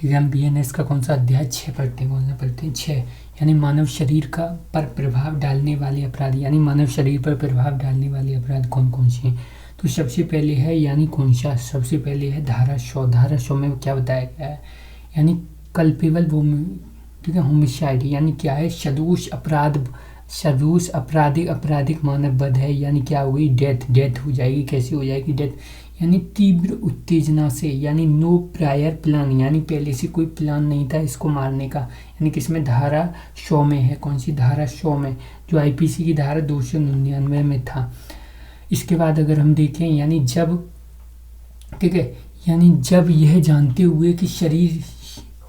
ठीक है। हम बीएनएस का कौन सा अध्याय 6 पढ़ते हैं, कौन सा पढ़ते हैं 6, यानी मानव शरीर का पर प्रभाव डालने वाले अपराध, यानी मानव शरीर पर प्रभाव डालने वाले अपराध कौन कौन से हैं। तो सबसे पहले है यानी कौन सा, सबसे पहले है धारा 100। धारा 100 में क्या बताया गया है, यानी कल्पेबल वो, ठीक है, होमिसाइड यानी क्या है, सदोष अपराध, सदोष आपराधिक मानव वध है, यानी क्या होगी, डेथ हो जाएगी। कैसे हो जाएगी डेथ, यानी तीव्र उत्तेजना से, यानी नो प्रायर प्लान, यानी पहले से कोई प्लान नहीं था इसको मारने का, यानी किसमें, धारा 100 में है। कौन सी, धारा 100 में, जो आईपीसी की धारा 299 में था। इसके बाद अगर हम देखें, यानी जब, ठीक है, यानी जब यह जानते हुए कि शरीर,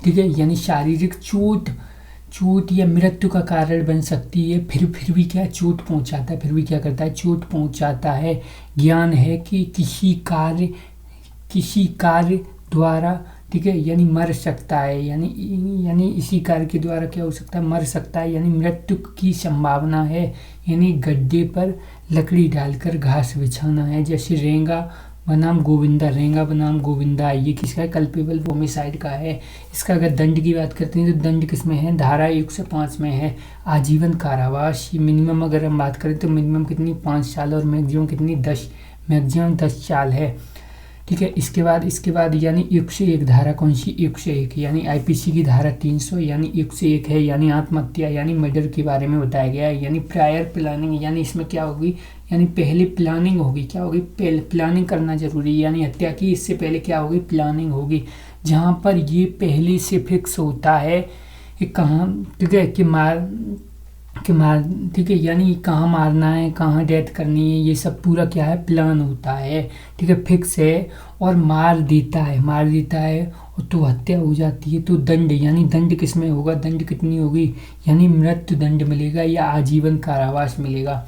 ठीक है, यानी शारीरिक चोट या मृत्यु का कारण बन सकती है, फिर भी क्या चोट पहुंचाता है, फिर भी क्या करता है, चोट पहुंचाता है। ज्ञान है कि किसी कार्य द्वारा, ठीक है, यानी मर सकता है, यानी इसी कार्य के द्वारा क्या हो सकता है, मर सकता है, यानी मृत्यु की संभावना है। यानी गड्ढे पर लकड़ी डालकर घास बिछाना है, जैसे रेंगा बनाम गोविंदा, ये किसका है, कल्पेबल होमिसाइड का है। इसका अगर दंड की बात करते हैं तो दंड किसमें है, धारा 105 में है, आजीवन कारावास। मिनिमम अगर हम बात करें तो मिनिमम कितनी, 5 साल, और मैक्सिमम कितनी, 10 साल है। ठीक है। इसके बाद यानी 101 धारा, कौन सी, 101, यानी आईपीसी की धारा 300, यानी 101 है, यानी आत्महत्या यानी मर्डर के बारे में बताया गया है। यानी प्रायर प्लानिंग, यानी इसमें क्या होगी, यानी पहले प्लानिंग होगी, क्या होगी, प्लानिंग करना जरूरी है, यानी हत्या की इससे पहले क्या होगी, प्लानिंग होगी। जहाँ पर ये पहले से फिक्स होता है कि कहाँ, ठीक है, कि मार, ठीक है, यानी कहाँ मारना है, कहाँ डेथ करनी है, ये सब पूरा क्या है, प्लान होता है, ठीक है, फिक्स है, और मार देता है और तो हत्या हो जाती है। तो दंड, यानी दंड किसमें होगा, दंड कितनी होगी, यानी मृत्यु दंड मिलेगा या आजीवन कारावास मिलेगा।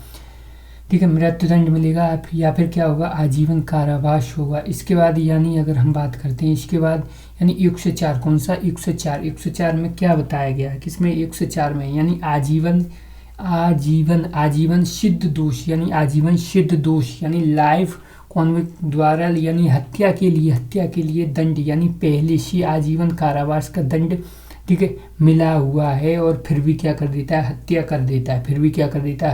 ठीक है, मृत्यु दंड मिलेगा या फिर क्या होगा, आजीवन कारावास होगा। इसके बाद यानी अगर हम बात करते हैं, इसके बाद यानी 104, कौन सा, 104 में क्या बताया गया है, किसमें, 104 में, यानी आजीवन सिद्ध दोष, यानी आजीवन सिद्ध दोष, यानी लाइफ कॉन्विक्ट द्वारा, यानी हत्या के लिए दंड, यानी पहले से आजीवन कारावास का दंड, ठीक है, मिला हुआ है, और फिर भी क्या कर देता है, हत्या कर देता है,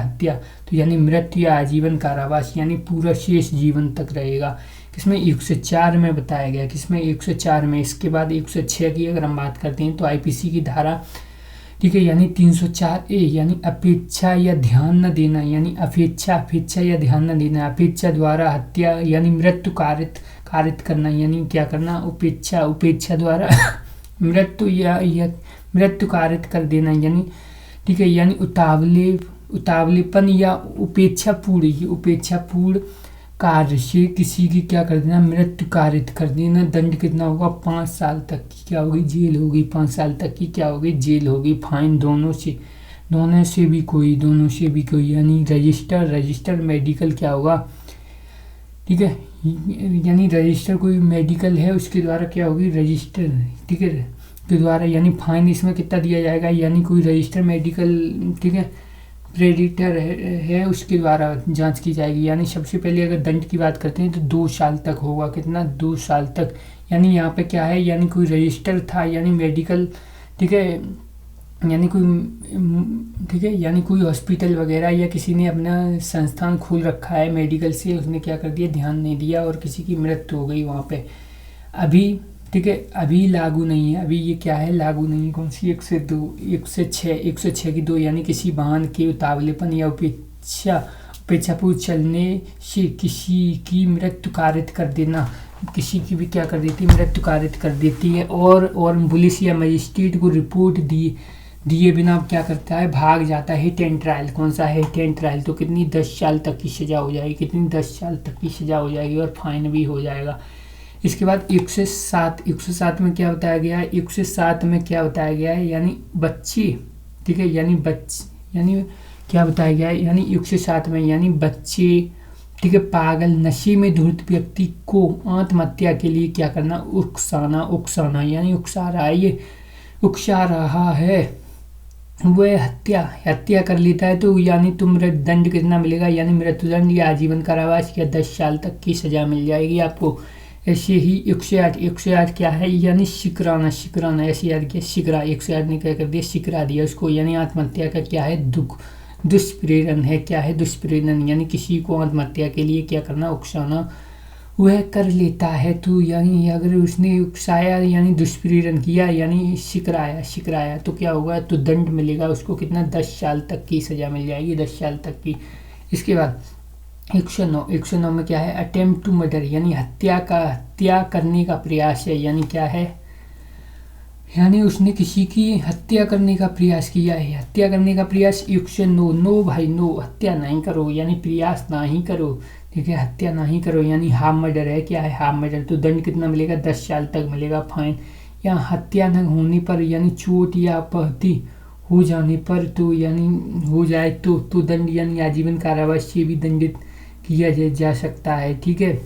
हत्या। तो यानी मृत्यु या आजीवन कारावास, यानी पूरा शेष जीवन तक रहेगा। किसमें, 104 में बताया गया, किसमें, 104 में। इसके बाद 106 की अगर हम बात करते हैं तो आईपीसी की धारा, ठीक है, यानी 304A, यानी अपेक्षा या ध्यान न देना, यानी अपेक्षा या ध्यान न देना, अपेक्षा द्वारा हत्या यानी मृत्यु कारित करना, यानी क्या करना, उपेक्षा द्वारा मृत्यु या मृत्यु कारित कर देना, यानी ठीक है, यानी उतावलेपन या उपेक्षापूर्ण कार्य से किसी की क्या कर देना, मृत्यु कारित कर देना। दंड कितना होगा, 5 साल तक की क्या होगी, जेल होगी, 5 साल तक की क्या होगी, जेल होगी। फाइन दोनों से भी कोई, यानी रजिस्टर मेडिकल क्या होगा, ठीक है, यानी रजिस्टर कोई मेडिकल है उसके द्वारा क्या होगी, रजिस्टर, ठीक है, के द्वारा, यानी फाइन इसमें कितना दिया जाएगा, यानी कोई रजिस्टर मेडिकल, ठीक है, प्रेडिटर है उसके द्वारा जांच की जाएगी। यानी सबसे पहले अगर दंड की बात करते हैं तो 2 साल तक होगा, कितना, 2 साल तक। यानी यहाँ पे क्या है, यानी कोई रजिस्टर था, यानी मेडिकल, ठीक है, यानी कोई, ठीक है, यानी कोई हॉस्पिटल वगैरह या किसी ने अपना संस्थान खोल रखा है मेडिकल से, उसने क्या कर दिया, ध्यान नहीं दिया और किसी की मृत्यु हो गई वहाँ पे। अभी, ठीक है, अभी लागू नहीं है, अभी ये क्या है, लागू नहीं है। कौन सी, 106 की 2, यानी किसी वाहन के उतावलेपन या उपेक्षापूर्ण चलने से किसी की मृत्यु कारित कर देना, किसी की भी क्या कर देती है, मृत्यु कारित कर देती है। और पुलिस या मजिस्ट्रेट को रिपोर्ट दिए बिना क्या करता है, भाग जाता है। हिट एंड ट्रायल, कौन सा है, हिट एंड ट्रायल, तो कितनी, 10 साल तक की सजा हो जाएगी, कितनी, 10 साल तक की सजा हो जाएगी और फाइन भी हो जाएगा। इसके बाद 107 में क्या बताया गया है, 107 में क्या बताया गया है, यानी बच्चे, ठीक है, यानी क्या बताया गया है, यानी 107 में, यानी बच्चे, ठीक है, पागल, नशे में धुत व्यक्ति को आत्महत्या के लिए क्या करना, उकसाना, यानी उकसा रहा है वह हत्या कर लेता है, तो यानी तुम दंड कितना मिलेगा, यानी मृत्युदंड या आजीवन कारावास या 10 साल तक की सजा मिल जाएगी आपको। ऐसे ही 108, 108 क्या है यानी शिकराना, शिकराना ऐसे याद किया, शिकरा 108 ने क्या कर दिया, शिकरा दिया उसको, यानी आत्महत्या का क्या है, दुष्प्रेरण है, क्या है, दुष्प्रेरण, यानी किसी को आत्महत्या के लिए क्या करना, उकसाना, वह कर लेता है। तो यानी अगर उसने उकसाया यानी दुष्प्रेरण किया यानी शिकराया, शिकराया तो क्या होगा, तो दंड मिलेगा उसको, कितना, 10 साल तक की सज़ा मिल जाएगी, 10 साल तक की। इसके बाद 109, 109 में क्या है, अटेम्प्ट टू मर्डर, यानी हत्या करने का प्रयास है, यानी क्या है, यानी उसने किसी की हत्या करने का प्रयास किया है, हत्या करने का प्रयास। 109, नो भाई नो, हत्या नहीं करो, यानी प्रयास ना ही करो, ठीक है, हत्या ना ही करो, यानी हाफ मर्डर है, क्या है, हाफ मर्डर, तो दंड कितना मिलेगा, 10 साल तक मिलेगा, फाइन। या हत्या न होने पर यानी चोट या अपहति हो जाने पर, तो यानी हो जाए तो दंड यानी आजीवन कारावास से भी दंडित किया जा सकता है, ठीक है,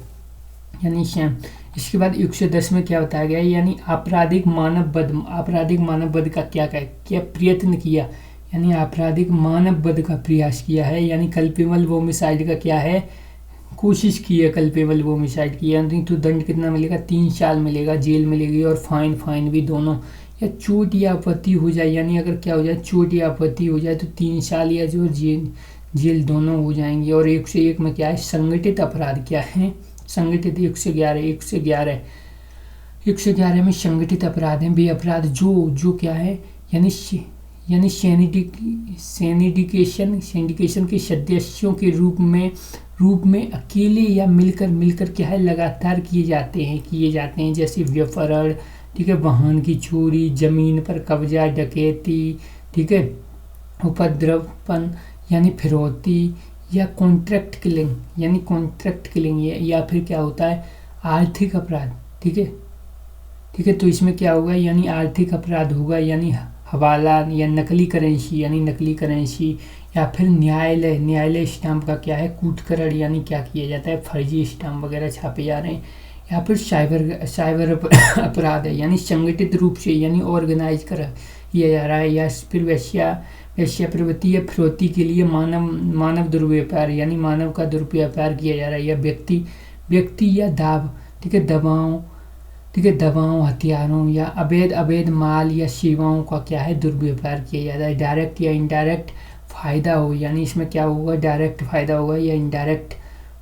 यानी श्याम। इसके बाद 110 में क्या बताया गया है, यानी आपराधिक मानव वध का क्या प्रयत्न किया, यानी आपराधिक मानव वध का प्रयास किया है, यानी कल्पेबल होमिसाइड का क्या है, कोशिश की है, कल्पेबल होमिसाइड की, यानी तो दंड कितना मिलेगा, 3 साल मिलेगा, जेल मिलेगी और फाइन भी दोनों। या चोट या आपत्ति हो जाए, यानी अगर क्या हो जाए, चोट या आपत्ति हो जाए तो 3 साल या जो जेल दोनों हो जाएंगे। और 101 में क्या है, संगठित अपराध क्या है, संगठित 111 में संगठित अपराध हैं, वे अपराध जो क्या है, यानी सिंडिकेशन के सदस्यों के रूप में अकेले या मिलकर क्या है, लगातार किए जाते हैं, जैसे व्यपहरण, ठीक है, वाहन की चोरी, जमीन पर कब्जा, डकैती, ठीक है, उपद्रवपन यानी फिरौती, या कॉन्ट्रैक्ट किलिंग, या फिर क्या होता है, आर्थिक अपराध, ठीक है, तो इसमें क्या होगा, यानी आर्थिक अपराध होगा, यानी हवाला या नकली करेंसी, या फिर न्यायालय स्टाम्प का क्या है, कूटकरण, यानी क्या किया जाता है, फर्जी स्टाम्प वगैरह छापे जा रहे हैं। या फिर साइबर अपराध है, यानी संगठित रूप से यानी ऑर्गेनाइज किया जा रहा है। या फिर वैश्या प्रवृत्ति या फिरौती के लिए मानव दुर्व्यापार, यानी मानव का दुर्व्यापार किया जा रहा है। या व्यक्ति या दाव, ठीक है, दवाओं, हथियारों या अवैध माल या सेवाओं का क्या है, दुर्व्यापार किया जाता है। डायरेक्ट या इनडायरेक्ट फायदा हो, यानी इसमें क्या होगा, डायरेक्ट फायदा होगा, या इनडायरेक्ट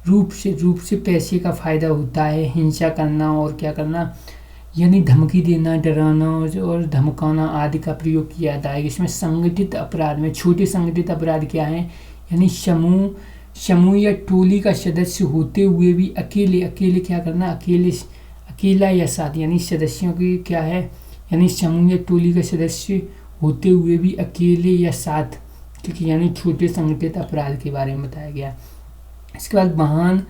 रूप से पैसे का फायदा होता है। हिंसा करना और क्या करना, यानी धमकी देना, डराना और धमकाना आदि का प्रयोग किया जाता है। इसमें संगठित अपराध में छोटे संगठित अपराध क्या हैं, यानी समूह या टोली का सदस्य होते हुए भी अकेले क्या करना, अकेला या साथ, यानी सदस्यों की क्या है, यानी समूह या टोली का सदस्य होते हुए भी अकेले या साथ, ठीक है, यानी छोटे संगठित अपराध के बारे में बताया गया। इसके बाद वाहन,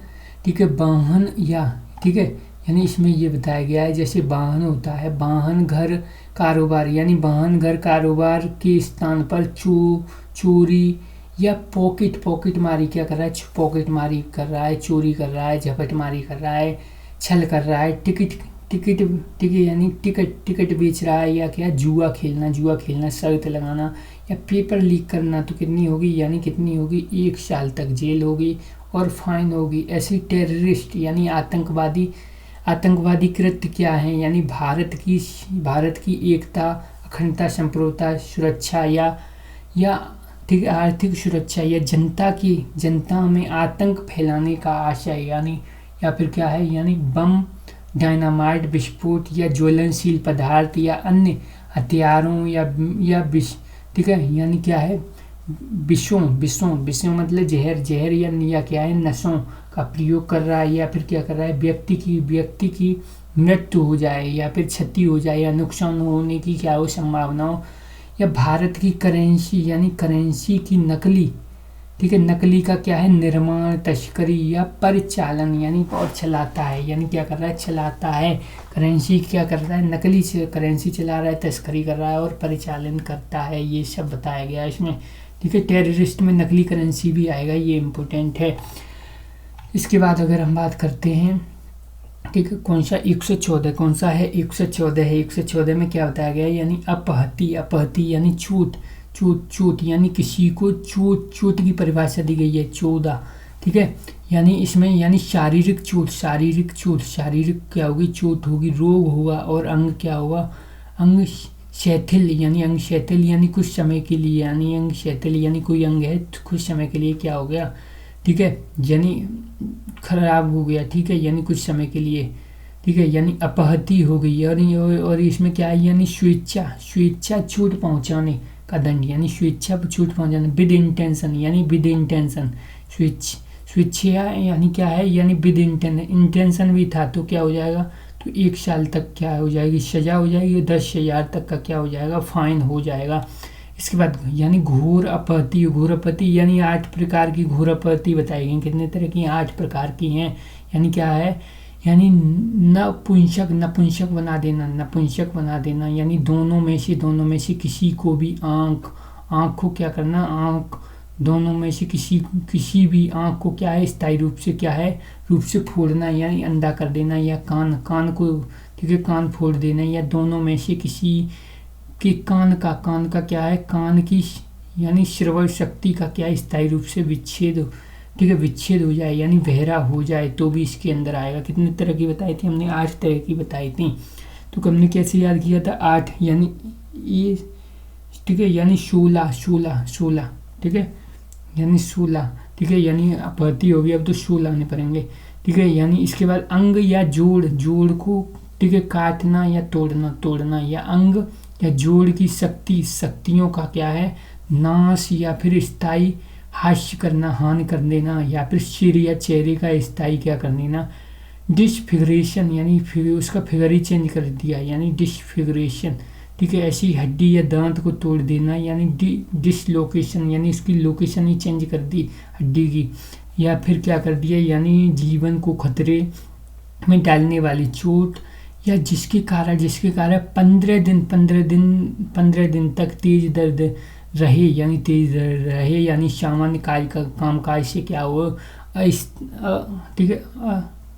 ठीक है, वाहन या, ठीक है, यानी इसमें ये बताया गया है, जैसे वाहन होता है, वाहन घर कारोबार, यानी वाहन घर कारोबार के स्थान पर चोरी या पॉकेट मारी क्या कर रहा है, पॉकेट मारी कर रहा है, चोरी कर रहा है, झपट मारी कर रहा है, छल कर रहा है, टिकट बेच रहा है, या क्या जुआ खेलना, शर्त लगाना या पेपर लीक करना, तो कितनी होगी, यानी कितनी होगी, 1 साल तक जेल होगी और फाइन होगी। ऐसी टेररिस्ट यानी आतंकवादी कृत्य क्या है, यानी भारत की एकता, अखंडता, संप्रभुता, सुरक्षा या ठीक आर्थिक सुरक्षा, या जनता में आतंक फैलाने का आशय, यानी या फिर क्या है, यानी बम, डायनामाइट, विस्फोट या ज्वलनशील पदार्थ या अन्य हथियारों या ठीक है, यानी क्या है, विषों मतलब जहर या क्या है, नशों का प्रयोग कर रहा है। या फिर क्या कर रहा है, व्यक्ति की मृत्यु हो जाए या फिर क्षति हो जाए या नुकसान होने की क्या हो संभावना हो। या भारत की करेंसी यानी करेंसी की नकली, ठीक है, नकली का क्या है, निर्माण, तस्करी या परिचालन, यानी और चलाता है, यानी क्या कर रहा है, चलाता है, करेंसी क्या कर रहा है, नकली से करेंसी चला रहा है, तस्करी कर रहा है और परिचालन करता है, ये सब बताया गया है इसमें, ठीक है। टेररिस्ट में नकली करेंसी भी आएगा, ये इम्पोर्टेंट है। इसके बाद अगर हम बात करते हैं, ठीक है, कौन सा 114 कौन सा है, 114 है। 114 में क्या बताया गया है, यानी अपहति यानी चोट यानी किसी को चोट की परिभाषा दी गई है 14, ठीक है। यानी इसमें यानी शारीरिक चोट, शारीरिक क्या होगी, चोट होगी, रोग होगा, और अंग क्या होगा, अंग शिथिल, यानी अंग शिथिल यानी कुछ समय के लिए, यानी अंग शिथिल यानी कोई अंग है तो कुछ समय के लिए क्या हो गया, ठीक है, यानी खराब हो गया, ठीक है, यानी कुछ समय के लिए, ठीक है, यानी अपहति हो गई। और इसमें क्या है, यानी स्वेच्छा चोट पहुंचाने का दंड, यानी स्वेच्छा पर चोट पहुंचाने, विद इंटेंशन, यानी विद इंटेंशन, स्वेच्छा यानी क्या है, यानी विद इंटेंशन भी था तो क्या हो जाएगा, तो 1 साल तक क्या हो जाएगी, सजा हो जाएगी, 10,000 तक का क्या हो जाएगा, फाइन हो जाएगा। इसके बाद यानी घोर अपहति यानी 8 प्रकार की घोर अपहति बताई गई। कितने तरह की, 8 प्रकार की हैं। यानी क्या है, यानी नपुंसक बना देना, यानी दोनों में से किसी को भी आँख को क्या करना, आँख दोनों में से किसी भी आँख को क्या है, स्थायी रूप से फोड़ना, यानी अंधा कर देना, या कान को, ठीक है, कान फोड़ देना, या दोनों में से किसी के कान का क्या है, कान की यानी श्रवण शक्ति का क्या है, स्थायी रूप से विच्छेद, ठीक है, विच्छेद हो जाए, यानी बहरा हो जाए तो भी इसके अंदर आएगा। कितने तरह की बताई थी हमने, 8 तरह की बताई थी। तो हमने कैसे याद किया था, 8 यानी ये, ठीक है, यानी 16, ठीक है, यानी 16, ठीक है, यानी अपहति होगी, अब तो 16 आने पड़ेंगे, ठीक है। यानी इसके बाद अंग या जोड़ को, ठीक है, काटना या तोड़ना, या अंग या जोड़ की शक्तियों का क्या है, नाश, या फिर स्थायी हास्य करना, हानि कर देना, या फिर सिर या चेहरे का स्थायी क्या कर देना, डिसफिगरेशन, यानी उसका फिगर ही चेंज कर दिया, यानी डिसफिगरेशन, ठीक है, ऐसी हड्डी या दांत को तोड़ देना, यानी डिसलोकेशन, यानी उसकी लोकेशन ही चेंज कर दी हड्डी की, या फिर क्या कर दिया, यानी जीवन को खतरे में डालने वाली चोट, या जिसके कारण 15 दिन तक तेज दर्द रहे, यानी सामान्य कामकाज से क्या हो, ठीक है,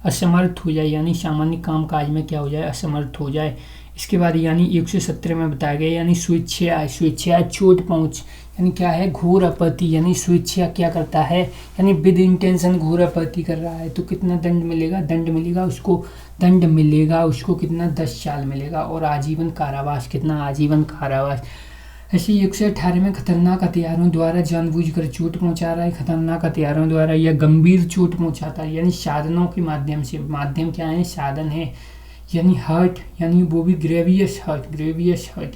असमर्थ हो जाए, यानी सामान्य कामकाज में क्या हो जाए, असमर्थ हो जाए। इसके बाद यानी 117 में बताया गया, यानी स्वेच्छा चोट पहुंच, यानी क्या है, घोर अपहति, यानी स्वेच्छा क्या करता है, यानी विद इंटेंशन घोर अपहति कर रहा है तो कितना दंड मिलेगा उसको कितना, 10 साल मिलेगा, और आजीवन कारावास, कितना, आजीवन कारावास। ऐसे 118 में खतरनाक हथियारों द्वारा जानबूझकर चोट पहुंचा रहा है, खतरनाक हथियारों द्वारा या गंभीर चोट पहुंचाता है, यानी साधनों के माध्यम क्या है, साधन है, यानी हर्ट, यानी वो भी ग्रेवियस हर्ट,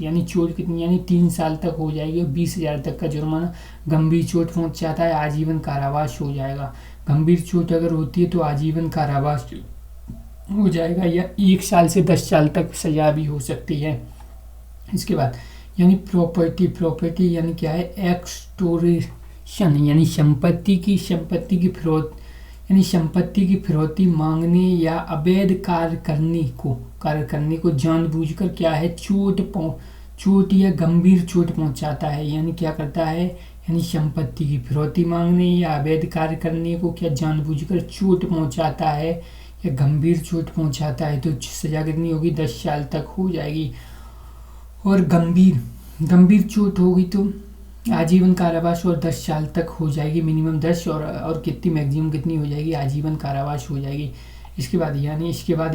यानी चोट कितनी, यानी 3 साल तक हो जाएगी और 20,000 तक का जुर्माना। गंभीर चोट पहुंच जाता है, आजीवन कारावास हो जाएगा। गंभीर चोट अगर होती है तो आजीवन कारावास हो जाएगा, या 1 साल से 10 साल तक सजा भी हो सकती है। इसके बाद यानी प्रॉपर्टी यानी क्या है, एक्सटोर्शन, यानी संपत्ति की फिरौती मांगने या अवैध कार्य करने को जानबूझकर क्या है, चोट या गंभीर चोट पहुंचाता है, यानी क्या करता है, यानी संपत्ति की फिरौती मांगने या अवैध कार्य करने को क्या जानबूझकर चोट पहुंचाता है या गंभीर चोट पहुंचाता है तो सजा कितनी होगी, 10 साल तक हो जाएगी। और गंभीर चोट होगी तो आजीवन कारावास और 10 साल तक हो जाएगी, मिनिमम 10, और कितनी मैक्सिमम कितनी हो जाएगी, आजीवन कारावास हो जाएगी। इसके बाद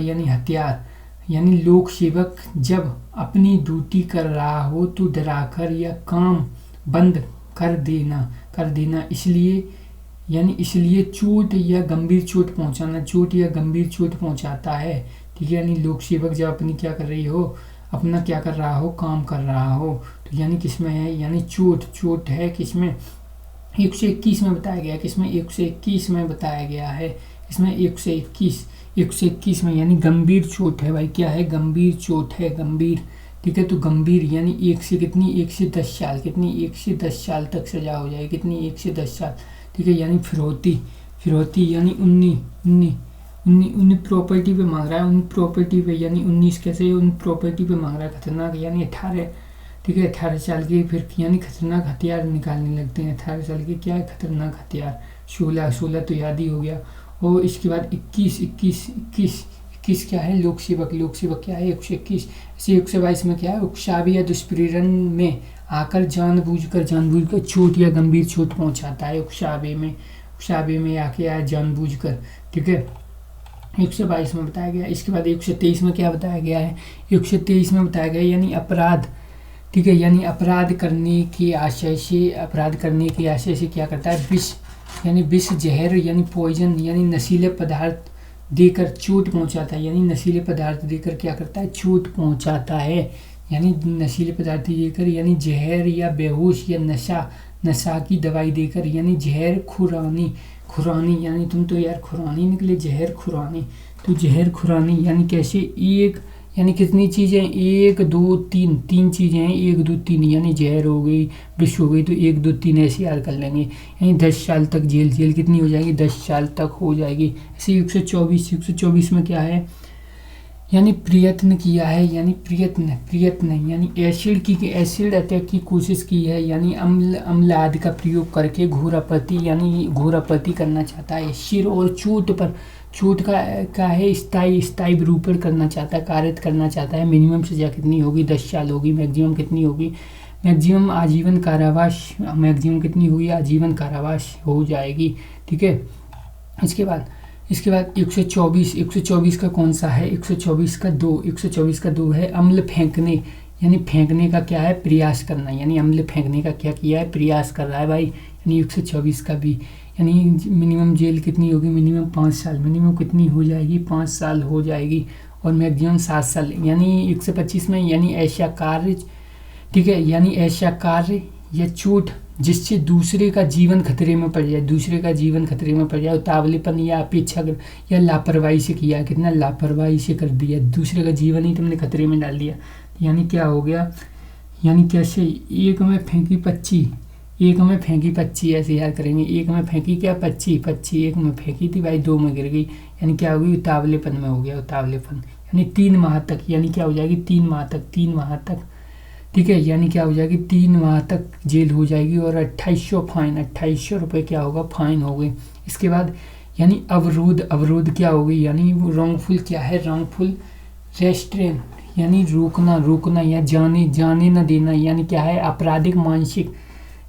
यानी हथियार, यानी लोक सेवक जब अपनी ड्यूटी कर रहा हो तो डराकर या काम बंद कर देना इसलिए चोट या गंभीर चोट पहुंचाता है, ठीक है। यानी लोक सेवक जब अपनी क्या कर रही हो, अपना क्या कर रहा हो, काम कर रहा हो, तो यानी किसमें है, यानी चोट है किसमें, 121 में बताया गया, किसमें 121 में बताया गया है, इसमें 121 में, यानी गंभीर चोट है भाई, क्या है, गंभीर चोट है, गंभीर, ठीक है। तो गंभीर यानी 1 से 10 साल, 1 से 10 साल तक सजा हो जाएगी, कितनी, 1 से 10 साल, ठीक है। यानी फिरौती यानी उन्नी प्रॉपर्टी पे मांग रहा है, उन प्रॉपर्टी पे, यानी 19 कैसे उन प्रॉपर्टी पे मांग रहा है, खतरनाक, यानी 18, ठीक है, 18 साल के फिर यानी खतरनाक हथियार निकालने लगते हैं, 18 साल के क्या है, खतरनाक हथियार, 16 तो याद ही हो गया। और इसके बाद 21 क्या है, लोक सेवक क्या है, 121 से 122 में क्या है, उकसावे या दुष्प्रेरण में आकर जानबूझकर चोट या गंभीर चोट पहुंचाता है, उकसावे में उकसावे में आके आया जानबूझकर, ठीक है। 122 में बताया गया। इसके बाद 123 में क्या बताया गया है, 123 में बताया गया यानी अपराध, ठीक है, यानी अपराध करने के आशय से क्या करता है, विष यानी विष, जहर यानी पॉइजन यानी नशीले पदार्थ देकर चोट पहुंचाता है, यानी नशीले पदार्थ देकर क्या करता है, चोट पहुंचाता है, यानी नशीले पदार्थ देकर, यानी जहर या बेहोश या नशा की दवाई देकर, यानी जहर खुरानी यानी तुम तो यार खुरानी निकले, जहर खुरानी, तो जहर खुरानी यानी कैसे, एक यानी कितनी चीज़ें, 1 2 3, 3 चीज़ें हैं, 1 2 3, यानी जहर हो गई, विष हो गई, तो 1 2 3 ऐसे याद कर लेंगे, यानी 10 साल तक जेल कितनी हो जाएगी, 10 साल तक हो जाएगी। ऐसे 124 में क्या है, यानी प्रयत्न किया है, यानी प्रयत्न यानी एसिड अटैक की कोशिश की है, यानी अम्ल आदि का प्रयोग करके घोर आपत्ति करना चाहता है। सिर और चोट का है स्थायी विरूपण करना चाहता है, कारित करना चाहता है। मिनिमम सजा कितनी होगी, 10 साल होगी। मैक्सिमम कितनी होगी, मैक्सिमम आजीवन कारावास, मैक्सिमम कितनी होगी, आजीवन कारावास हो जाएगी, ठीक है। इसके बाद 124 का कौन सा है, 124 का 2 है अम्ल फेंकने, यानी फेंकने का क्या है, प्रयास करना, यानी अम्ल फेंकने का क्या किया है, प्रयास कर रहा है भाई, यानी 124 का भी। यानी मिनिमम जेल कितनी होगी, मिनिमम 5 साल, मिनिमम कितनी हो जाएगी, 5 साल हो जाएगी, और मैक्सिमम 7 साल। यानी 125 में यानी ऐसा कार्य, ठीक है, यानी ऐसा कार्य या चोट जिससे दूसरे का जीवन खतरे में पड़ जाए, उतावलेपन या अपेक्षा या लापरवाही से किया, कितना लापरवाही से कर दिया, दूसरे का जीवन ही तुमने खतरे में डाल दिया, यानी क्या हो गया, यानी कैसे, एक में फेंकी पच्ची, ऐसे याद करेंगे, एक में फेंकी क्या, पच्ची, एक में फेंकी थी भाई, 2 में गिर गई, यानी क्या होगी, उतावलेपन में हो गया, उतावलेपन, यानी 3 माह तक, यानी क्या हो जाएगी, 3 माह तक, ठीक है, यानी क्या हो जाएगी, 3 माह तक जेल हो जाएगी, और 2800 रुपये क्या होगा, फाइन हो गए। इसके बाद यानी अवरोध क्या होगी, यानी रॉन्गफुल क्या है, रॉन्गफुल रेस्ट्रेन, यानी रोकना या जाने न देना, यानी क्या है, आपराधिक मानसिक,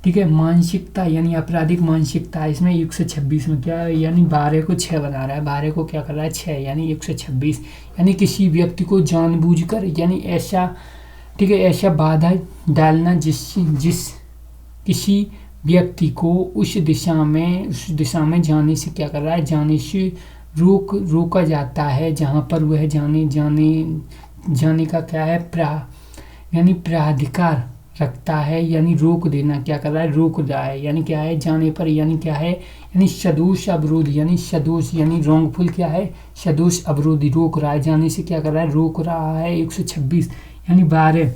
ठीक है, मानसिकता, यानी आपराधिक मानसिकता। इसमें 126 में क्या है, यानी 12 को 6 बना रहा है, 12 को क्या कर रहा है, 6, यानी 126, यानी किसी व्यक्ति को जानबूझकर, यानी ऐसा, ठीक है, ऐसा बाधा डालना जिस किसी व्यक्ति को उस दिशा में जाने से क्या कर रहा है, जाने से रोका जाता है, जहाँ पर वह जाने का क्या है, यानी प्राधिकार रखता है, यानी रोक देना, क्या कर रहा है, रोक रहा है, यानी क्या है, जाने पर, यानी क्या है, यानी सदोष अवरोध, यानी रॉन्गफुल क्या है, सदोष अवरोधी, रोक रहा है, जाने से क्या कर रहा है, रोक रहा है। 126 यानी 12,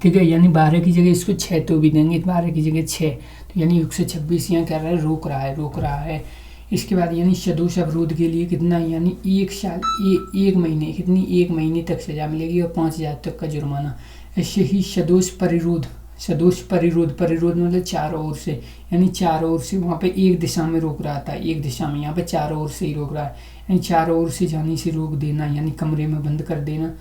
ठीक है, यानी 12 की जगह इसको 6 तो भी देंगे, 12 की जगह 6, तो यानी 126 यहाँ कर रहा है, रोक रहा है। इसके बाद यानी सदोष अवरोध के लिए कितना, यानी 1 साल 1 महीने, कितनी, 1 महीने तक सजा मिलेगी, और 5000 तक का जुर्माना। ऐसे ही सदोष परिरोध मतलब चारों ओर से, यानी चारों ओर से, वहाँ पे एक दिशा में रोक रहा था, एक दिशा में, यहाँ पे चारों ओर से ही रोक रहा है, यानी चारों ओर से जाने से रोक देना, यानी कमरे में बंद कर देना,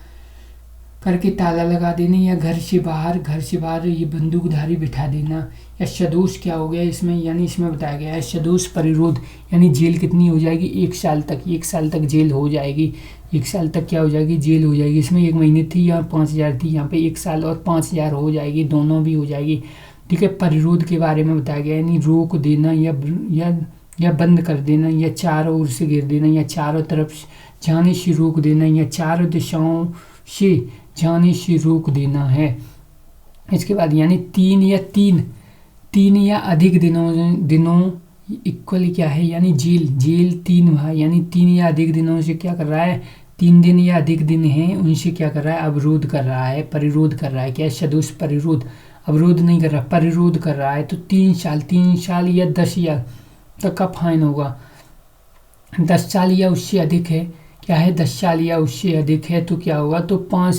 करके ताला लगा देना, या घर से बाहर ये बंदूकधारी बिठा देना। या सदोष क्या हो गया इसमें, यानी इसमें बताया गया है सदोष परिरोध, यानी जेल कितनी हो जाएगी, 1 साल तक जेल हो जाएगी, 1 साल तक क्या हो जाएगी, जेल हो जाएगी। इसमें 1 महीने थी या 5000 थी, यहाँ पे 1 साल और 5000 हो जाएगी, दोनों भी हो जाएगी, ठीक है। परिरोध के बारे में बताया गया, यानी रोक देना या बंद कर देना, या चारों ओर से घेर देना, या चारों तरफ जाने से रोक देना, या चारों दिशाओं से जाने से रोक देना है। इसके बाद यानी 3 या अधिक दिनों इक्वल क्या है, यानी जेल 3 माह, यानी 3 या अधिक दिनों से क्या कर रहा है, 3 दिन या अधिक दिन हैं उनसे क्या कर रहा है, अवरोध कर रहा है, परिरोध कर रहा है। क्या सदोष परिरोध, अवरोध नहीं कर रहा, परिरोध कर रहा है, तो 3 साल या 10,000 तक का फाइन होगा। 10 साल या उससे अधिक है, क्या है, 10 साल या उससे अधिक है तो क्या होगा, तो 5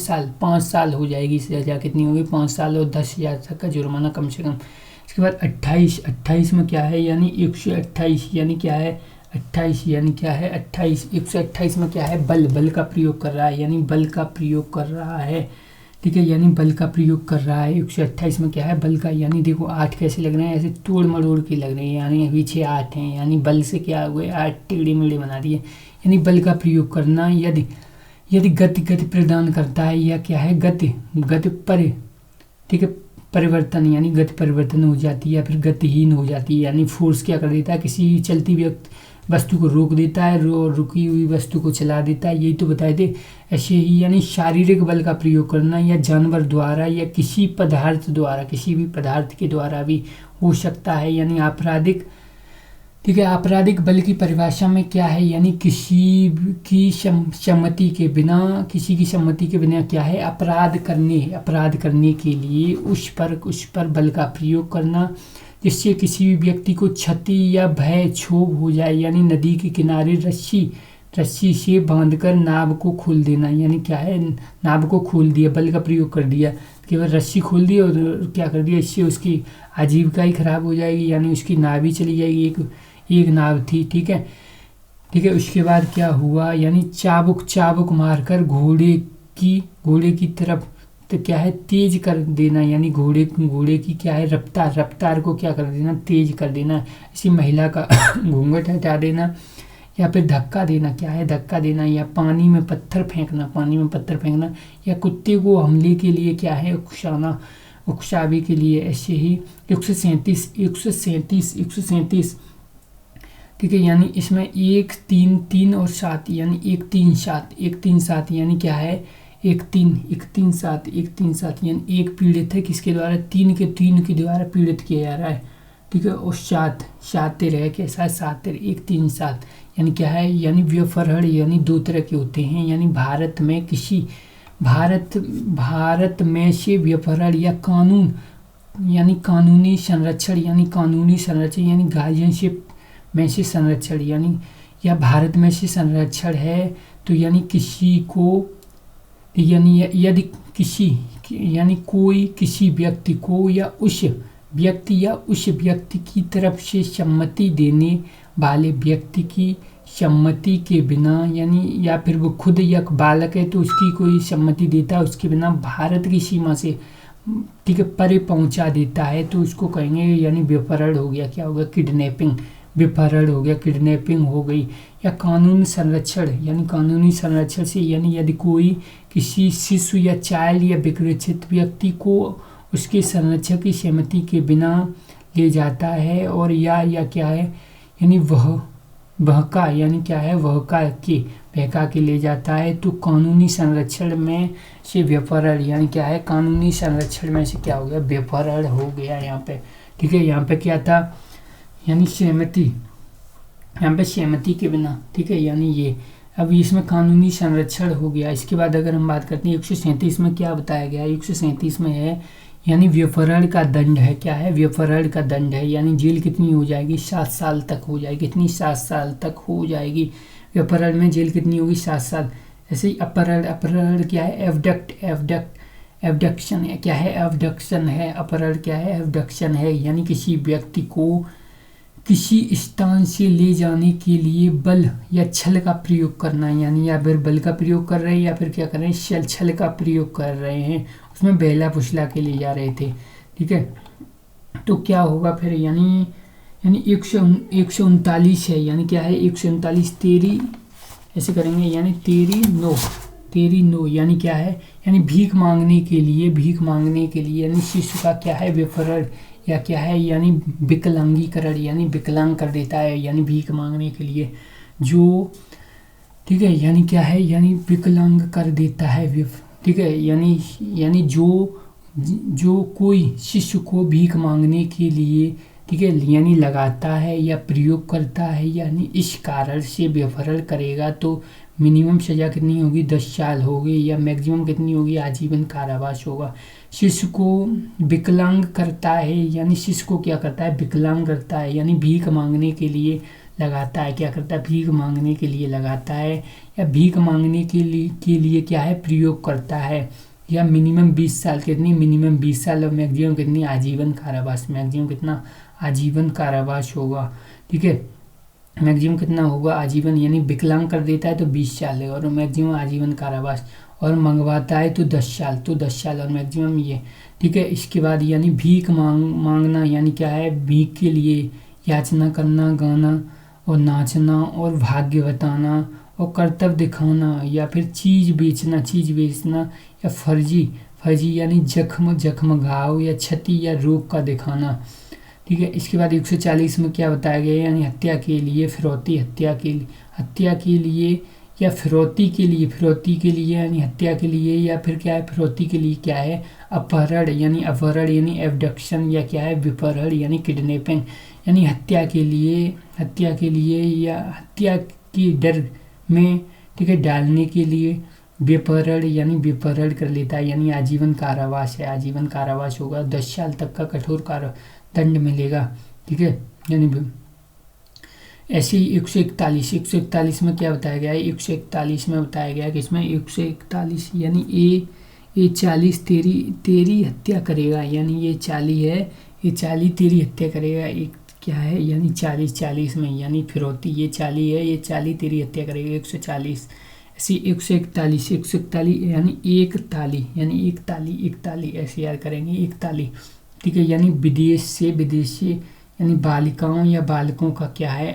साल हो जाएगी सजा, कितनी होगी, 5 साल और 10,000 तक का जुर्माना कम से कम। इसके बाद 28 में क्या है, यानी 128, यानी क्या है 28, यानी क्या है 28, 128 में क्या है, बल का प्रयोग कर रहा है, यानी बल का प्रयोग कर रहा है, ठीक है, यानी बल का प्रयोग कर रहा है। 128 में क्या है, बल का, यानी देखो 8 कैसे लग रहे हैं, ऐसे तोड़ मरोड़ के लग रहे हैं, यानी अभी 6 8 हैं, यानी बल से क्या हुए 8 टेढ़े मेढ़े बना दिए। यानी बल का प्रयोग करना यदि गति प्रदान करता है, या क्या है गति पर, ठीक है, परिवर्तन, यानी गति परिवर्तन हो जाती है या फिर गतिहीन हो जाती है। यानी फोर्स क्या कर देता है, किसी चलती वस्तु को रोक देता है, रुकी हुई वस्तु को चला देता है, यही तो बताए थे। ऐसे ही यानी शारीरिक बल का प्रयोग करना या जानवर द्वारा या किसी पदार्थ द्वारा, किसी भी पदार्थ के द्वारा भी हो सकता है। यानी आपराधिक, ठीक है, आपराधिक बल की परिभाषा में क्या है, यानी किसी की सम्मति के बिना क्या है, अपराध करने के लिए उस पर बल का प्रयोग करना, जिससे किसी भी व्यक्ति को क्षति या भय क्षोभ हो जाए। यानी नदी के किनारे रस्सी से बांधकर नाव को खोल देना, यानी क्या है, नाव को खोल दिया, बल का प्रयोग कर दिया, केवल रस्सी खोल दी और क्या कर दिया, इससे उसकी आजीविका ही खराब हो जाएगी, यानी उसकी नाव ही चली जाएगी। एक नाव थी, ठीक है। उसके बाद क्या हुआ, यानी चाबुक मारकर घोड़े की तरफ तो क्या है, तेज कर देना, यानी घोड़े की क्या है, रफ्तार को क्या कर देना, तेज कर देना। इसी महिला का घूंघट हटा देना, या फिर धक्का देना, या पानी में पत्थर फेंकना, या कुत्ते को हमले के लिए क्या है, उकसावे के लिए। ऐसे ही 137, ठीक है, यानी इसमें 1 3 3 और 7, यानी 1 3 7, यानी क्या है, 1 3 7, यानी एक पीड़ित है किसके द्वारा, तीन के द्वारा पीड़ित किया जा रहा है, ठीक है। और 7 तेरह है, कैसा है, 7 तेरह 1 3 7, यानी क्या है, यानी व्यपहरण, यानी 2 तरह के होते हैं। यानी भारत में से व्यपहरण या कानून, यानी कानूनी संरक्षण, यानी गार्जियनशिप में से संरक्षण, यानी या भारत में से संरक्षण है, तो यानी किसी को, यानी यदि कोई किसी व्यक्ति को या उस व्यक्ति की तरफ से सम्मति देने वाले व्यक्ति की सम्मति के बिना, यानी या फिर वो खुद या बालक है तो उसकी कोई सम्मति देता है, उसके बिना भारत की सीमा से, ठीक है, परे पहुंचा देता है, तो उसको कहेंगे यानी व्यपहरण हो गया, क्या होगा, किडनैपिंग, व्यपहरण हो गया, किडनैपिंग हो गई। या कानूनी संरक्षण से, यानी यदि कोई किसी शिशु या चाइल्ड या विकृत व्यक्ति को उसके संरक्षक की सहमति के बिना ले जाता है, और या क्या है, यानी बहका के ले जाता है, तो कानूनी संरक्षण में से व्यपहरण, यानी क्या है, कानूनी संरक्षण में से क्या हो गया, व्यपहरण हो गया यहाँ पे, ठीक है। यहाँ पे क्या था, यानी सहमति के बिना, ठीक है, यानी ये अब इसमें कानूनी संरक्षण हो गया। इसके बाद अगर हम बात करते हैं 137 में क्या बताया गया, 137 में है, यानी व्यपहरण का दंड है, क्या है, व्यपहरण का दंड है, यानी जेल कितनी हो जाएगी, 7 साल तक हो जाएगी, कितनी, 7 साल तक हो जाएगी। व्यपहरण में जेल कितनी होगी, 7 साल। ऐसे ही अपहरण क्या है, एबडक्शन है, क्या है, एबडक्शन है, अपहरण क्या है, एबडक्शन है, यानी किसी व्यक्ति को किसी स्थान से ले जाने के लिए बल या छल का प्रयोग करना, यानी या फिर बल का प्रयोग कर रहे हैं या फिर क्या कर रहे हैं, छल का प्रयोग कर रहे हैं, उसमें बहला फुसला के ले जा रहे थे, ठीक है। तो क्या होगा फिर, यानी 139 है, यानी क्या है, 139 तेरी ऐसे करेंगे, यानी तेरी नो, यानी क्या है, यानी भीख मांगने के लिए, यानी शिशु का क्या है, व्यपहरण या क्या है, यानी विकलांगीकरण, यानी विकलांग कर देता है, यानी भीख मांगने के लिए जो, ठीक है, यानी क्या है, यानी विकलांग कर देता है, ठीक है, यानी जो कोई शिशु को भीख मांगने के लिए, ठीक है, यानी लगाता है या प्रयोग करता है, यानी इस कारण से व्यपहरण करेगा, तो मिनिमम सजा कितनी होगी, 10 साल होगी, या मैक्सिमम कितनी होगी, आजीवन कारावास होगा। शिशु को विकलांग करता है, यानी शिशु को क्या करता है, विकलांग करता है, यानी भीख मांगने के लिए लगाता है, क्या करता है, भीख मांगने के लिए लगाता है, या भीख मांगने के लिए क्या है, प्रयोग करता है, या मिनिमम 20 साल, कितनी, मिनिमम 20 साल, और मैक्सिमम कितनी, आजीवन कारावास, मैक्सिमम कितना, आजीवन कारावास होगा, ठीक है। मैक्सिमम कितना होगा, आजीवन, यानी विकलांग कर देता है तो 20 साल है, और मैक्सिमम आजीवन कारावास। और मंगवाता है तो 10 साल, तो 10 साल और मैक्सिमम ये। ठीक है, इसके बाद यानी भीख मांगना यानी क्या है, भीख के लिए याचना करना, गाना और नाचना और भाग्य बताना और कर्तव्य दिखाना या फिर चीज़ बेचना या फर्जी यानी जख्म घाव या क्षति या रोग का दिखाना। ठीक है, इसके बाद 140 में क्या बताया गया है, यानी हत्या के लिए फिरौती, हत्या के लिए या फिरौती के लिए यानी हत्या के लिए या फिर क्या है फिरौती के लिए क्या है, अपहरण यानी एबडक्शन या क्या है विपहरण यानी किडनैपिंग, यानी हत्या के लिए या हत्या की डर में, ठीक है, डालने के लिए बेपहरण यानी बेपहरण कर लेता है, यानी आजीवन कारावास है, आजीवन कारावास होगा, 10 साल तक का कठोर दंड मिलेगा। ठीक है, यानी ऐसे ही 141 में क्या बताया गया है, 141 में बताया गया कि इसमें 141 यानी ये 40 तेरी हत्या करेगा, यानी ये 40 है, ये 40 तेरी हत्या करेगा। एक क्या है यानी 40 में यानी फिरौती, ये 40 है, ये 40 तेरी हत्या करेगा, 140। ऐसे 141 यानी एक ताली ऐसे याद करेंगे, एक ताली। ठीक है, यानी विदेशी यानी बालिकाओं या बालकों का क्या है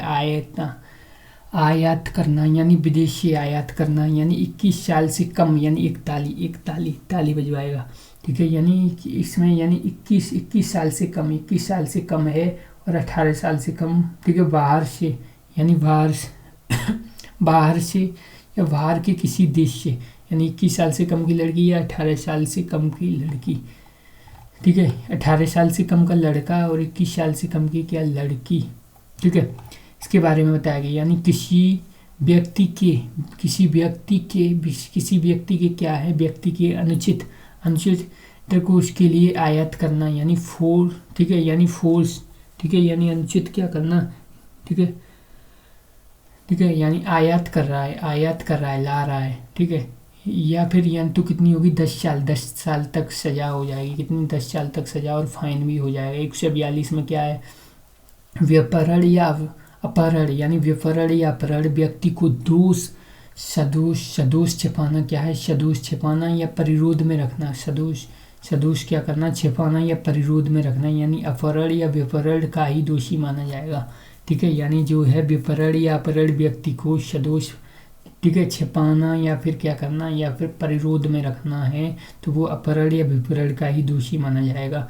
आयात करना, यानी विदेशी आयात करना, यानी 21 साल से कम, यानी एक ताली बजवाएगा। ठीक है, यानी इसमें यानी 21 साल से कम है और 18 साल से कम। ठीक है, बाहर से या बाहर के किसी देश से, यानी 21 साल से कम की लड़की या 18 साल से कम की लड़की। ठीक है, 18 साल से कम का लड़का और 21 साल से कम की क्या लड़की। ठीक है, इसके बारे में बताया गया, यानी किसी व्यक्ति के क्या है, व्यक्ति के अनुचित को उसके लिए आयात करना, यानी फोर्स। ठीक है, यानी फोर्स। ठीक है, यानी अनुचित क्या करना। ठीक है, यानी आयात कर रहा है, ला रहा है। ठीक है, या फिर यानी तो कितनी होगी, 10 साल तक सजा हो जाएगी, कितनी 10 साल तक सजा और फाइन भी हो जाएगा। 142 में क्या है, व्यपहरण या अपहरण, यानी व्यपहरण या अपहरण व्यक्ति को सदोष छिपाना, क्या है सदोष छिपाना या परिरोध में रखना, सदोष क्या करना, छिपाना या परिरोध में रखना, यानी अपहरण या व्यपहरण का ही दोषी माना जाएगा। ठीक है, यानी जो है व्यपहरण या अपहरण व्यक्ति को सदोष, ठीक है, छिपाना या फिर क्या करना या फिर परिरोध में रखना है, तो वो अपहरण या विपहरण का ही दोषी माना जाएगा।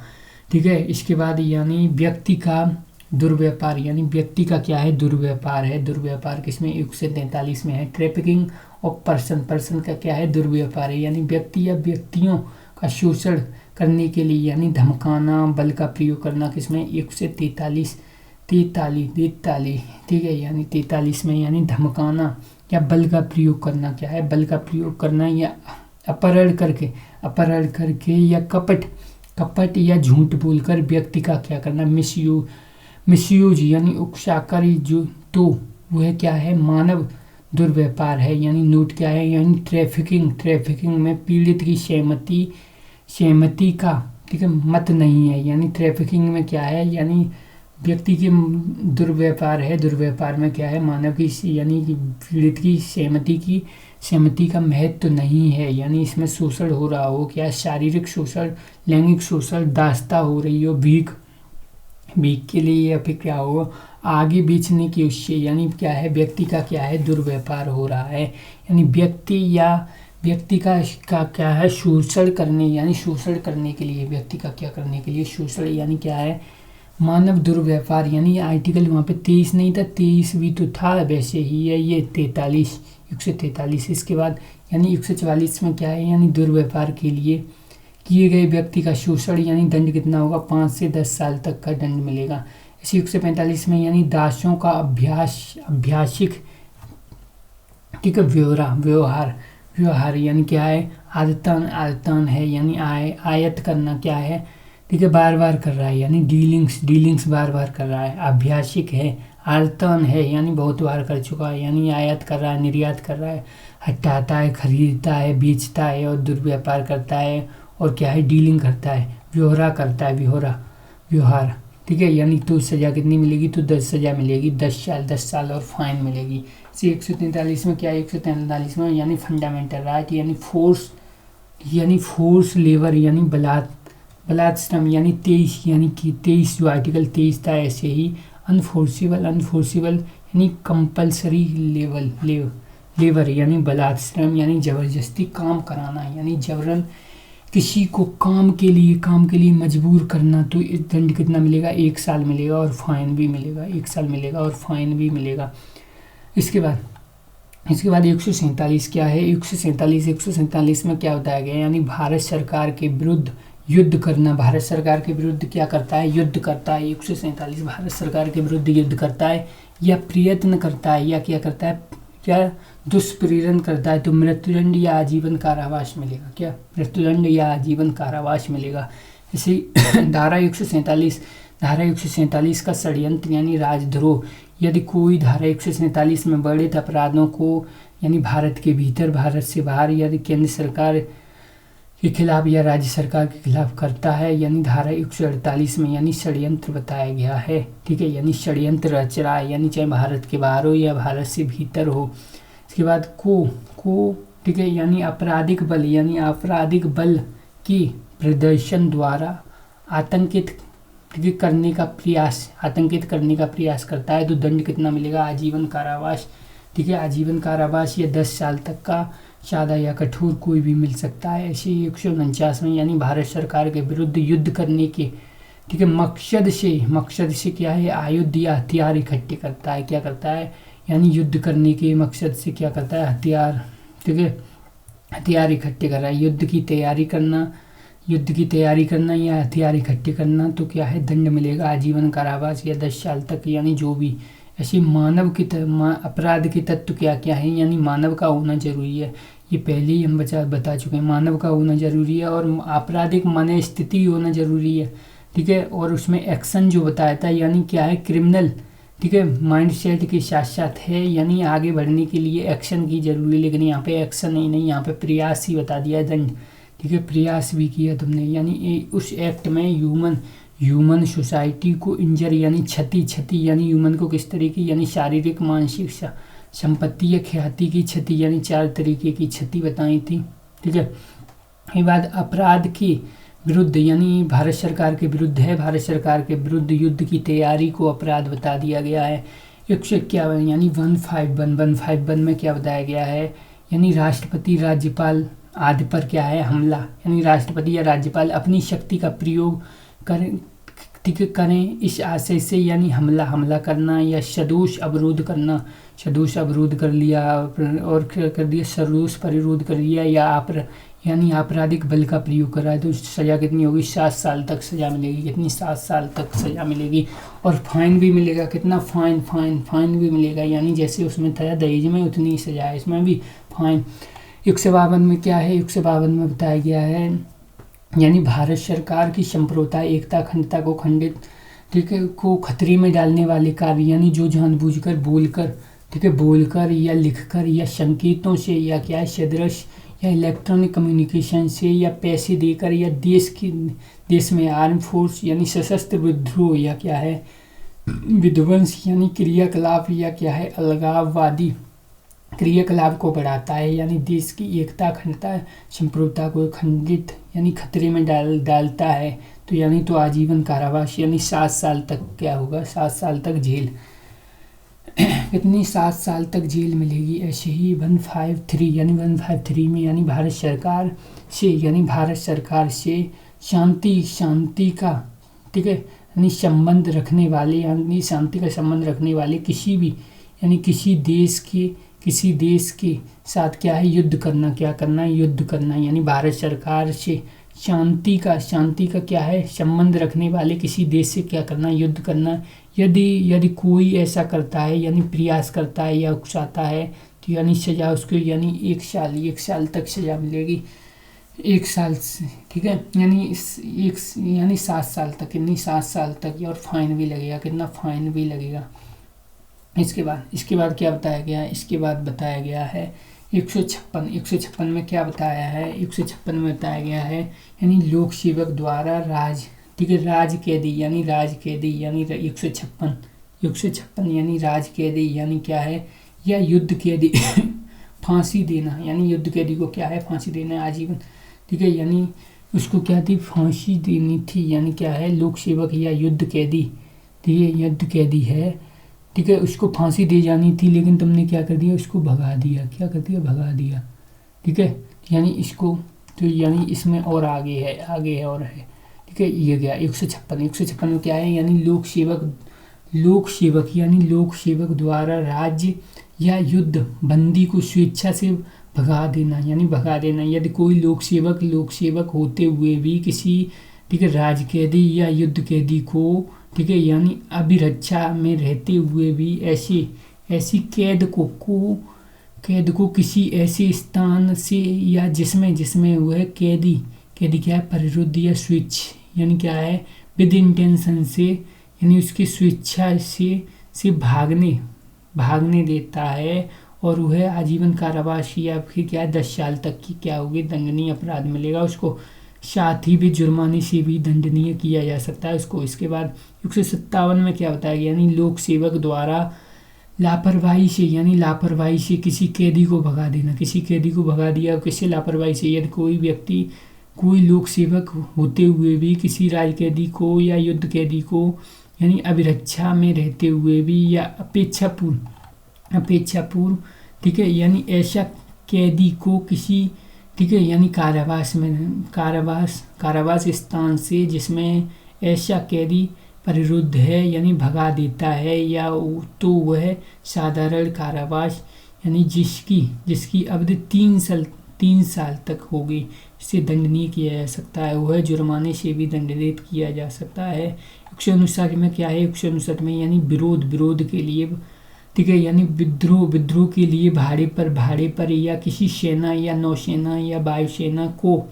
ठीक है, इसके बाद यानी व्यक्ति का दुर्व्यापार, यानी व्यक्ति का क्या है दुर्व्यापार है। दुर्व्यापार किसमें, 143 में है। ट्रैफिकिंग और पर्सन का क्या है दुर्व्यापार है, यानी व्यक्ति या व्यक्तियों का शोषण करने के लिए, यानी धमकाना, बल का प्रयोग करना, किसमें 143 ठीक है, यानी 43 में, यानी धमकाना या बल का प्रयोग करना, क्या है बल का प्रयोग करना, या अपहरण करके या कपट या झूठ बोलकर व्यक्ति का क्या करना, मिसयूज यानी उकसाकर, जो तो वह क्या है मानव दुर्व्यापार है। यानी नोट क्या है, यानी ट्रैफिकिंग में पीड़ित की सहमति का, ठीक है, मत नहीं है, यानी ट्रैफिकिंग में क्या है, यानी व्यक्ति के दुर्व्यापार है, दुर्व्यापार में क्या है मानव की यानी पीड़ित की सहमति का महत्व नहीं है, यानी इसमें शोषण हो रहा हो, क्या शारीरिक शोषण, लैंगिक शोषण, दास्ता हो रही हो, भीख के लिए, या फिर क्या हो आगे बेचने के उससे, यानी क्या है व्यक्ति का क्या है दुर्व्यापार हो रहा है, यानी व्यक्ति का क्या है शोषण करने, यानी शोषण करने के लिए, व्यक्ति का क्या करने के लिए शोषण, यानी क्या है मानव दुर्व्यापार। यानी आर्टिकल वहाँ पे 23 नहीं था, 23 भी तो था, वैसे ही है ये 143। इसके बाद यानी 144 में क्या है, यानी दुर्व्यापार के लिए किए गए व्यक्ति का शोषण, यानी दंड कितना होगा, 5 से 10 साल तक का दंड मिलेगा। इसी 145 में यानी दासों का अभ्यासिक, ठीक है, व्यवहार यानी क्या है आदतन है, यानी आयत करना, क्या है ठीक है बार बार कर रहा है, यानी डीलिंग्स बार बार कर रहा है। अभ्यासिक है, आदतन है यानी बहुत बार कर चुका है, यानी आयात कर रहा है, निर्यात कर रहा है, हटाता है, खरीदता है, बेचता है और दुर्व्यापार करता है, और क्या है डीलिंग करता है, व्यवहार करता है, व्यवहार। ठीक है, यानी तो सज़ा कितनी मिलेगी, तो 10 सज़ा मिलेगी, 10 साल और फाइन मिलेगी। इसी 143 में क्या है, 143 में यानी फंडामेंटल राइट यानी फोर्स लेबर यानी बलात् श्रम यानी 23 जो आर्टिकल 23 था, ऐसे ही अनफोर्सिबल यानी कंपल्सरी लेबर यानी बलात् श्रम यानी जबरदस्ती काम कराना, यानी जबरन किसी को काम के लिए मजबूर करना, तो इस दंड कितना मिलेगा, 1 साल मिलेगा और फाइन भी मिलेगा, 1 साल मिलेगा और फाइन भी मिलेगा। इसके बाद 147 क्या है, 147 में क्या बताया गया, यानी भारत सरकार के विरुद्ध युद्ध करना। भारत सरकार के विरुद्ध क्या करता है, युद्ध करता है। 147 भारत सरकार के विरुद्ध युद्ध करता है या प्रयत्न करता है या क्या करता है, क्या दुष्प्रेरण करता है, तो मृत्युदंड या आजीवन कारावास मिलेगा। क्या, मृत्युदंड या आजीवन कारावास मिलेगा। इसी धारा 147 का षड्यंत्र यानी राजद्रोह, यदि कोई धारा 147 में वर्णित अपराधों को यानी भारत के भीतर, भारत से बाहर यदि केंद्र सरकार के खिलाफ या राज्य सरकार के खिलाफ करता है, यानी धारा 148 में यानी षड्यंत्र बताया गया है। ठीक है, यानी षड्यंत्र रच रहा है, यानी चाहे भारत के बाहर हो या भारत से भीतर हो। इसके बाद को ठीक है, यानी आपराधिक बल की प्रदर्शन द्वारा आतंकित करने का प्रयास करता है, तो दंड कितना मिलेगा, आजीवन कारावास। ठीक है, आजीवन कारावास या 10 साल तक का सादा या कठोर कोई भी मिल सकता है। ऐसे 149 में यानी भारत सरकार के विरुद्ध युद्ध करने के ठीक है मकसद से क्या है, आयुध या हथियार इकट्ठे करता है। क्या करता है, यानी युद्ध करने के मकसद से क्या करता है, हथियार, ठीक है, हथियार इकट्ठे कर रहा है। युद्ध की तैयारी करना या हथियार इकट्ठे करना, तो क्या है, दंड मिलेगा आजीवन कारावास या 10 साल तक। यानी जो भी ऐसे अपराध के तत्व क्या क्या है, यानी मानव का होना जरूरी है, ये पहले ही हम बता चुके हैं, मानव का होना जरूरी है और आपराधिक मन स्थिति होना जरूरी है। ठीक है, और उसमें एक्शन जो बताया था, यानी क्या है, क्रिमिनल, ठीक है, माइंड सेट के साथ साथ है, यानी आगे बढ़ने के लिए एक्शन की जरूरी है, लेकिन यहाँ पे एक्शन ही नहीं, यहाँ पे प्रयास ही बता दिया है दंड। ठीक है, प्रयास भी किया तुमने, यानी उस एक्ट में ह्यूमन सोसाइटी को इंजर यानी क्षति यानी ह्यूमन को किस तरीके, यानी शारीरिक, मानसिक, संपत्ति या ख्याति की क्षति, यानी 4 तरीके की क्षति बताई थी। ठीक है, ये बात अपराध के विरुद्ध यानी भारत सरकार के विरुद्ध है, भारत सरकार के विरुद्ध युद्ध की तैयारी को अपराध बता दिया गया है। 151 यानी 151 में क्या बताया गया है, यानी राष्ट्रपति राज्यपाल आदि पर क्या है, हमला, यानी राष्ट्रपति या राज्यपाल अपनी शक्ति का प्रयोग करें इस आशय से, यानी हमला करना या सदोष अवरोध कर लिया और कर दिया, सरोष परिरोध कर लिया या यानी आपराधिक बल का प्रयोग कर रहा है, तो सज़ा कितनी होगी, 7 साल तक सज़ा मिलेगी। कितनी, 7 साल तक सज़ा मिलेगी और फाइन भी मिलेगा। कितना, फाइन भी मिलेगा, यानी जैसे उसमें था दहेज में उतनी ही सज़ा है, इसमें भी फाइन। 152 में क्या है, 152 में बताया गया है, यानी भारत सरकार की संप्रभुता, एकता, अखंडता को खंडित, ठीक है, को खतरे में डालने वाले कार्य, यानी जो जानबूझकर बोलकर या लिखकर या संकेतों से या क्या है, सदृश या इलेक्ट्रॉनिक कम्युनिकेशन से या पैसे देकर या देश में आर्म फोर्स यानी सशस्त्र विद्रोह या क्या है, विध्वंस यानी क्रियाकलाप या क्या है, अलगाववादी क्रियाकलाप को बढ़ाता है, यानी देश की एकता, अखंडता, संप्रभुता को खंडित यानी खतरे में डालता है, तो यानी तो आजीवन कारावास यानी 7 साल तक क्या होगा, 7 साल तक जेल। कितनी, 7 साल तक जेल मिलेगी। ऐसे ही 153 में यानी भारत सरकार से शांति का, ठीक है, यानी संबंध रखने वाले, यानी शांति का संबंध रखने वाले किसी भी यानी किसी देश के साथ क्या है, युद्ध करना, यानी भारत सरकार से शांति का क्या है, संबंध रखने वाले किसी देश से क्या करना, युद्ध करना। यदि कोई ऐसा करता है यानी प्रयास करता है या उकसाता है, तो यानी सजा उसको यानी 1 साल तक सजा मिलेगी, 1 साल से, ठीक है, यानी 7 साल तक, कितनी, 7 साल तक, और फाइन भी लगेगा। कितना, फाइन भी लगेगा। इसके बाद क्या बताया गया है, इसके बाद बताया गया है 156 में क्या बताया है, 156 में बताया गया है, यानी लोक सेवक द्वारा ठीक है। राज कैदी यानी राज कैदी यानी 156 यानी राज कैदी यानी क्या है, या युद्ध कैदी फांसी देना यानी युद्ध कैदी को क्या है, फांसी देना आजीवन, ठीक है। यानी उसको क्या थी, फांसी देनी थी, यानी क्या है, लोक सेवक या युद्ध कैदी, ठीक है, युद्ध कैदी है, ठीक है, उसको फांसी दे जानी थी, लेकिन तुमने क्या कर दिया, उसको भगा दिया, क्या कर दिया, भगा दिया, ठीक है। यानी इसको तो यानी इसमें और आगे है और है, ठीक है। ये गया 156 में क्या है, यानी लोक सेवक यानी लोक सेवक द्वारा राज्य या युद्ध बंदी को स्वेच्छा से भगा देना, यानी भगा देना। यदि कोई लोक सेवक होते हुए भी किसी, ठीक है, राज कैदी या युद्ध कैदी को, ठीक है, यानी अभिरक्षा में रहते हुए भी ऐसी कैद को किसी ऐसे स्थान से या जिसमें वह कैदी क्या है, परिरुद्ध या स्विच यानी क्या है, विद इंटेंशन से, यानी उसकी स्वेच्छा से भागने देता है, और वह आजीवन कारावास या फिर क्या है, 10 साल तक की क्या होगी, दंडनीय अपराध मिलेगा उसको, साथ ही भी जुर्माने से भी दंडनीय किया जा सकता है उसको। इसके बाद 157 में क्या बताया गया, यानी लोक सेवक द्वारा लापरवाही से किसी कैदी को भगा देना, किसी कैदी को भगा दिया किससे, लापरवाही से। यदि कोई लोक सेवक होते हुए भी किसी राज कैदी को या युद्ध कैदी को, यानी अभिरक्षा में रहते हुए भी या अपेक्षापूर्व, ठीक है, यानी ऐसा कैदी को किसी, ठीक है, यानी कारावास स्थान से जिसमें ऐसा कैदी परिरुद्ध है, यानी भगा देता है, या तो वह साधारण कारावास यानी जिसकी अवधि 3 साल तक होगी, इससे दंडनीय किया जा सकता है, वह जुर्माने से भी दंडित किया जा सकता है। 159 में क्या है, 159 में यानी विरोध के लिए, ठीक है, यानी विद्रोह के लिए भाड़े पर या किसी सेना या नौसेना या वायुसेना को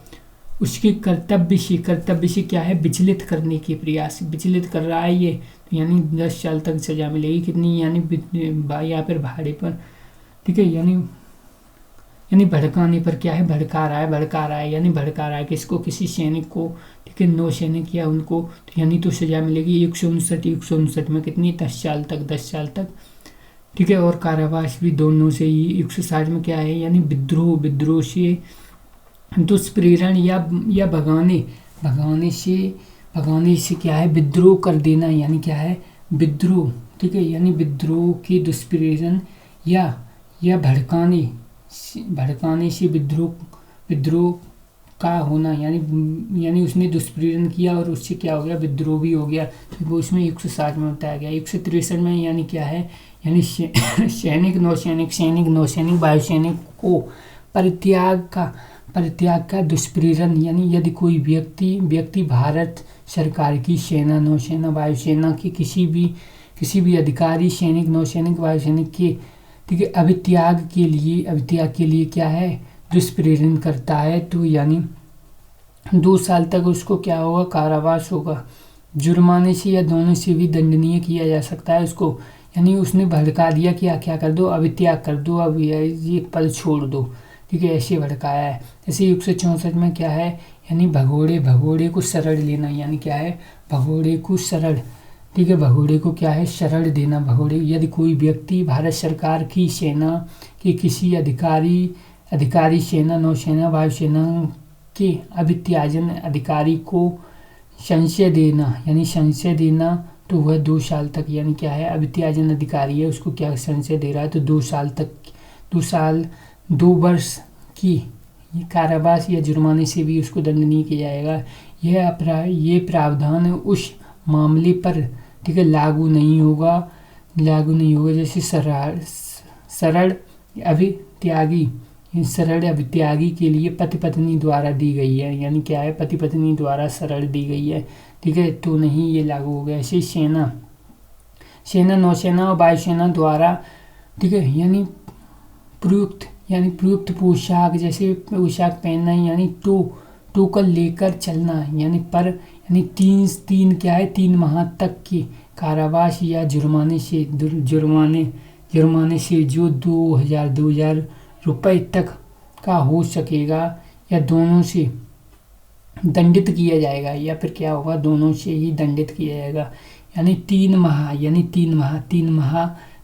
उसके कर्तव्य से क्या है, विचलित करने के प्रयास, विचलित कर रहा है ये, तो यानी 10 साल तक सजा मिलेगी, कितनी, यानी या फिर भाड़े पर, ठीक है, यानी भड़काने पर क्या है, भड़का रहा है यानी भड़का रहा है किसको, किसी सैनिक को, ठीक है, नौसैनिक या उनको, तो यानी तो सजा मिलेगी 159 में कितनी, 10 साल तक, ठीक है। और कारावास भी दोनों से ही। 160 में क्या है, यानी विद्रोह से दुष्प्रेरण या भगाने से क्या है, विद्रोह कर देना, यानी क्या है, विद्रोह, ठीक है, यानी विद्रोह के दुष्प्रेरण या भड़काने से विद्रोह का होना, यानी उसने दुष्प्रेरण किया और उससे क्या हो गया, विद्रोह भी हो गया, तो वो इसमें 160 में बताया गया। 163 में यानी क्या है, यानी सैनिक नौसैनिक वायुसैनिक को परित्याग का दुष्प्रेरण, यानी यदि कोई व्यक्ति भारत सरकार की सेना, नौसेना, वायुसेना के किसी भी अधिकारी, सैनिक, नौसैनिक, वायुसैनिक के, ठीक है, अभित्याग के लिए क्या है, दुष्प्रेरण करता है, तो यानी 2 साल तक उसको क्या होगा, कारावास होगा, जुर्माने से या दोनों से भी दंडनीय किया जा सकता है उसको। यानी उसने भड़का दिया कि क्या कर दो, अभित्याग कर दो, अब ये पद छोड़ दो, ठीक है, ऐसे भड़काया है। जैसे 164 में क्या है, यानी भगोड़े को शरण लेना, यानी क्या है, भगोड़े को शरण, ठीक है, भगोड़े को क्या है, शरण देना, भगोड़े। यदि कोई व्यक्ति भारत सरकार की सेना के किसी अधिकारी सेना, नौसेना, वायुसेना के अभित्याजन अधिकारी को संशय देना, तो वह 2 साल तक, यानी क्या है, अभित्याजन अधिकारी है, उसको क्या संशय दे रहा है, तो 2 वर्ष की कारावास या जुर्माने से भी उसको दंडनीय किया जाएगा। ये प्रावधान उस मामले पर, ठीक है, लागू नहीं होगा जैसे शरण अभित्यागी के लिए पति पत्नी द्वारा दी गई है, यानी क्या है, पति पत्नी द्वारा शरण दी गई है, ठीक है, तो नहीं ये लागू हो गया। ऐसे सेना, नौसेना और वायुसेना द्वारा, ठीक है, यानी प्रयुक्त पोशाक, जैसे पोशाक पहनना, यानी टोकन लेकर चलना, यानी 3 माह तक के कारावास या जुर्माने से जो 2000 रुपए तक का हो सकेगा, या दंडित किया जाएगा, या फिर क्या होगा, दोनों से ही दंडित किया जाएगा। यानी 3 माह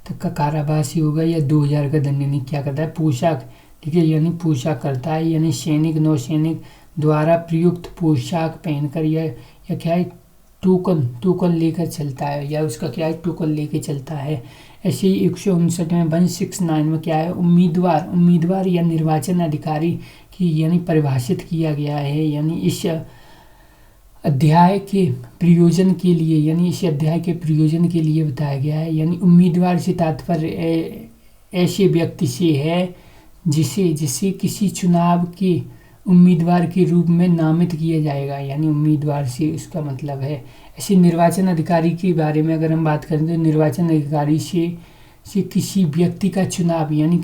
तक का कारावास ही होगा, या 2000 का दंड। यानी क्या करता है, पोशाक, ठीक है, यानी पोशाक करता है, यानी सैनिक नौसैनिक द्वारा प्रयुक्त पोशाक पहनकर या क्या है, टोकन लेकर चलता है, या उसका क्या है, टोकन लेके चलता है। ऐसे ही 159 में 169 में क्या है, उम्मीदवार या निर्वाचन अधिकारी की यानी परिभाषित किया गया है। यानी इस अध्याय के प्रयोजन के लिए बताया गया है। यानी उम्मीदवार से तात्पर्य ऐसे व्यक्ति से है जिसे किसी चुनाव के उम्मीदवार के रूप में नामित किया जाएगा। यानी उम्मीदवार से उसका मतलब है। ऐसे निर्वाचन अधिकारी के बारे में अगर हम बात करें तो निर्वाचन अधिकारी से किसी व्यक्ति का चुनाव, यानी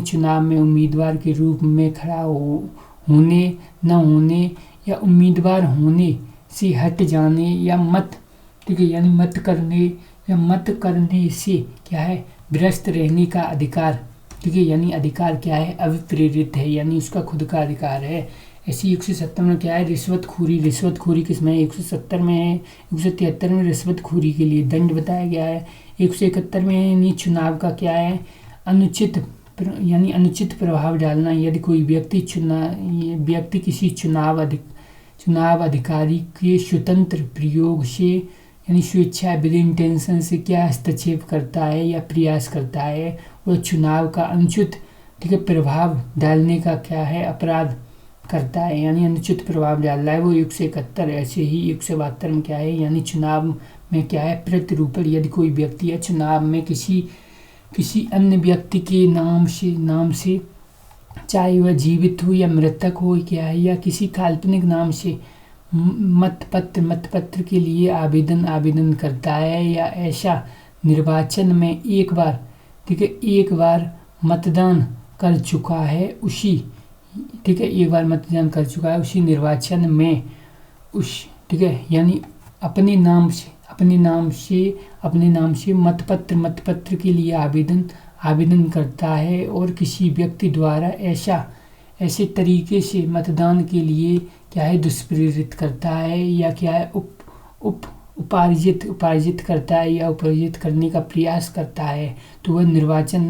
चुनाव में उम्मीदवार के रूप में खड़ा होने न होने या उम्मीदवार होने से हट जाने या मत करने से क्या है, व्यस्त रहने का अधिकार, ठीक है। यानी अधिकार क्या है, अभिप्रेरित है, यानी उसका खुद का अधिकार है। ऐसी 170 में क्या है, रिश्वतखोरी किसमें है, 170 में है। 173 में रिश्वतखोरी के लिए दंड बताया गया है। 171 में यानी चुनाव का क्या है, अनुचित प्रभाव डालना। यदि कोई व्यक्ति किसी चुनाव अधिकारी के स्वतंत्र प्रयोग से यानी स्वेच्छा विद इंटेंशन से क्या हस्तक्षेप करता है या प्रयास करता है, वह चुनाव का अनुचित, ठीक है, प्रभाव डालने का क्या है, अपराध करता है। यानी अनुचित प्रभाव डाल रहा है वो 171। ऐसे ही 172 में क्या है, यानी चुनाव में क्या है, प्रतिरूपण। यदि कोई व्यक्ति है चुनाव में किसी अन्य व्यक्ति के नाम से चाहे वह जीवित हो या मृतक हो क्या है, या किसी काल्पनिक नाम से मतपत्र के लिए आवेदन करता है, या ऐसा निर्वाचन में एक बार मतदान कर चुका है उसी, ठीक है, एक बार मतदान कर चुका है उसी निर्वाचन में ठीक है, यानी अपने नाम से मतपत्र के लिए आवेदन करता है और किसी व्यक्ति द्वारा ऐसे तरीके से मतदान के लिए क्या है, दुष्प्रेरित करता है, या क्या है, उपार्जित करता है या उपार्जित करने का प्रयास करता है, तो वह निर्वाचन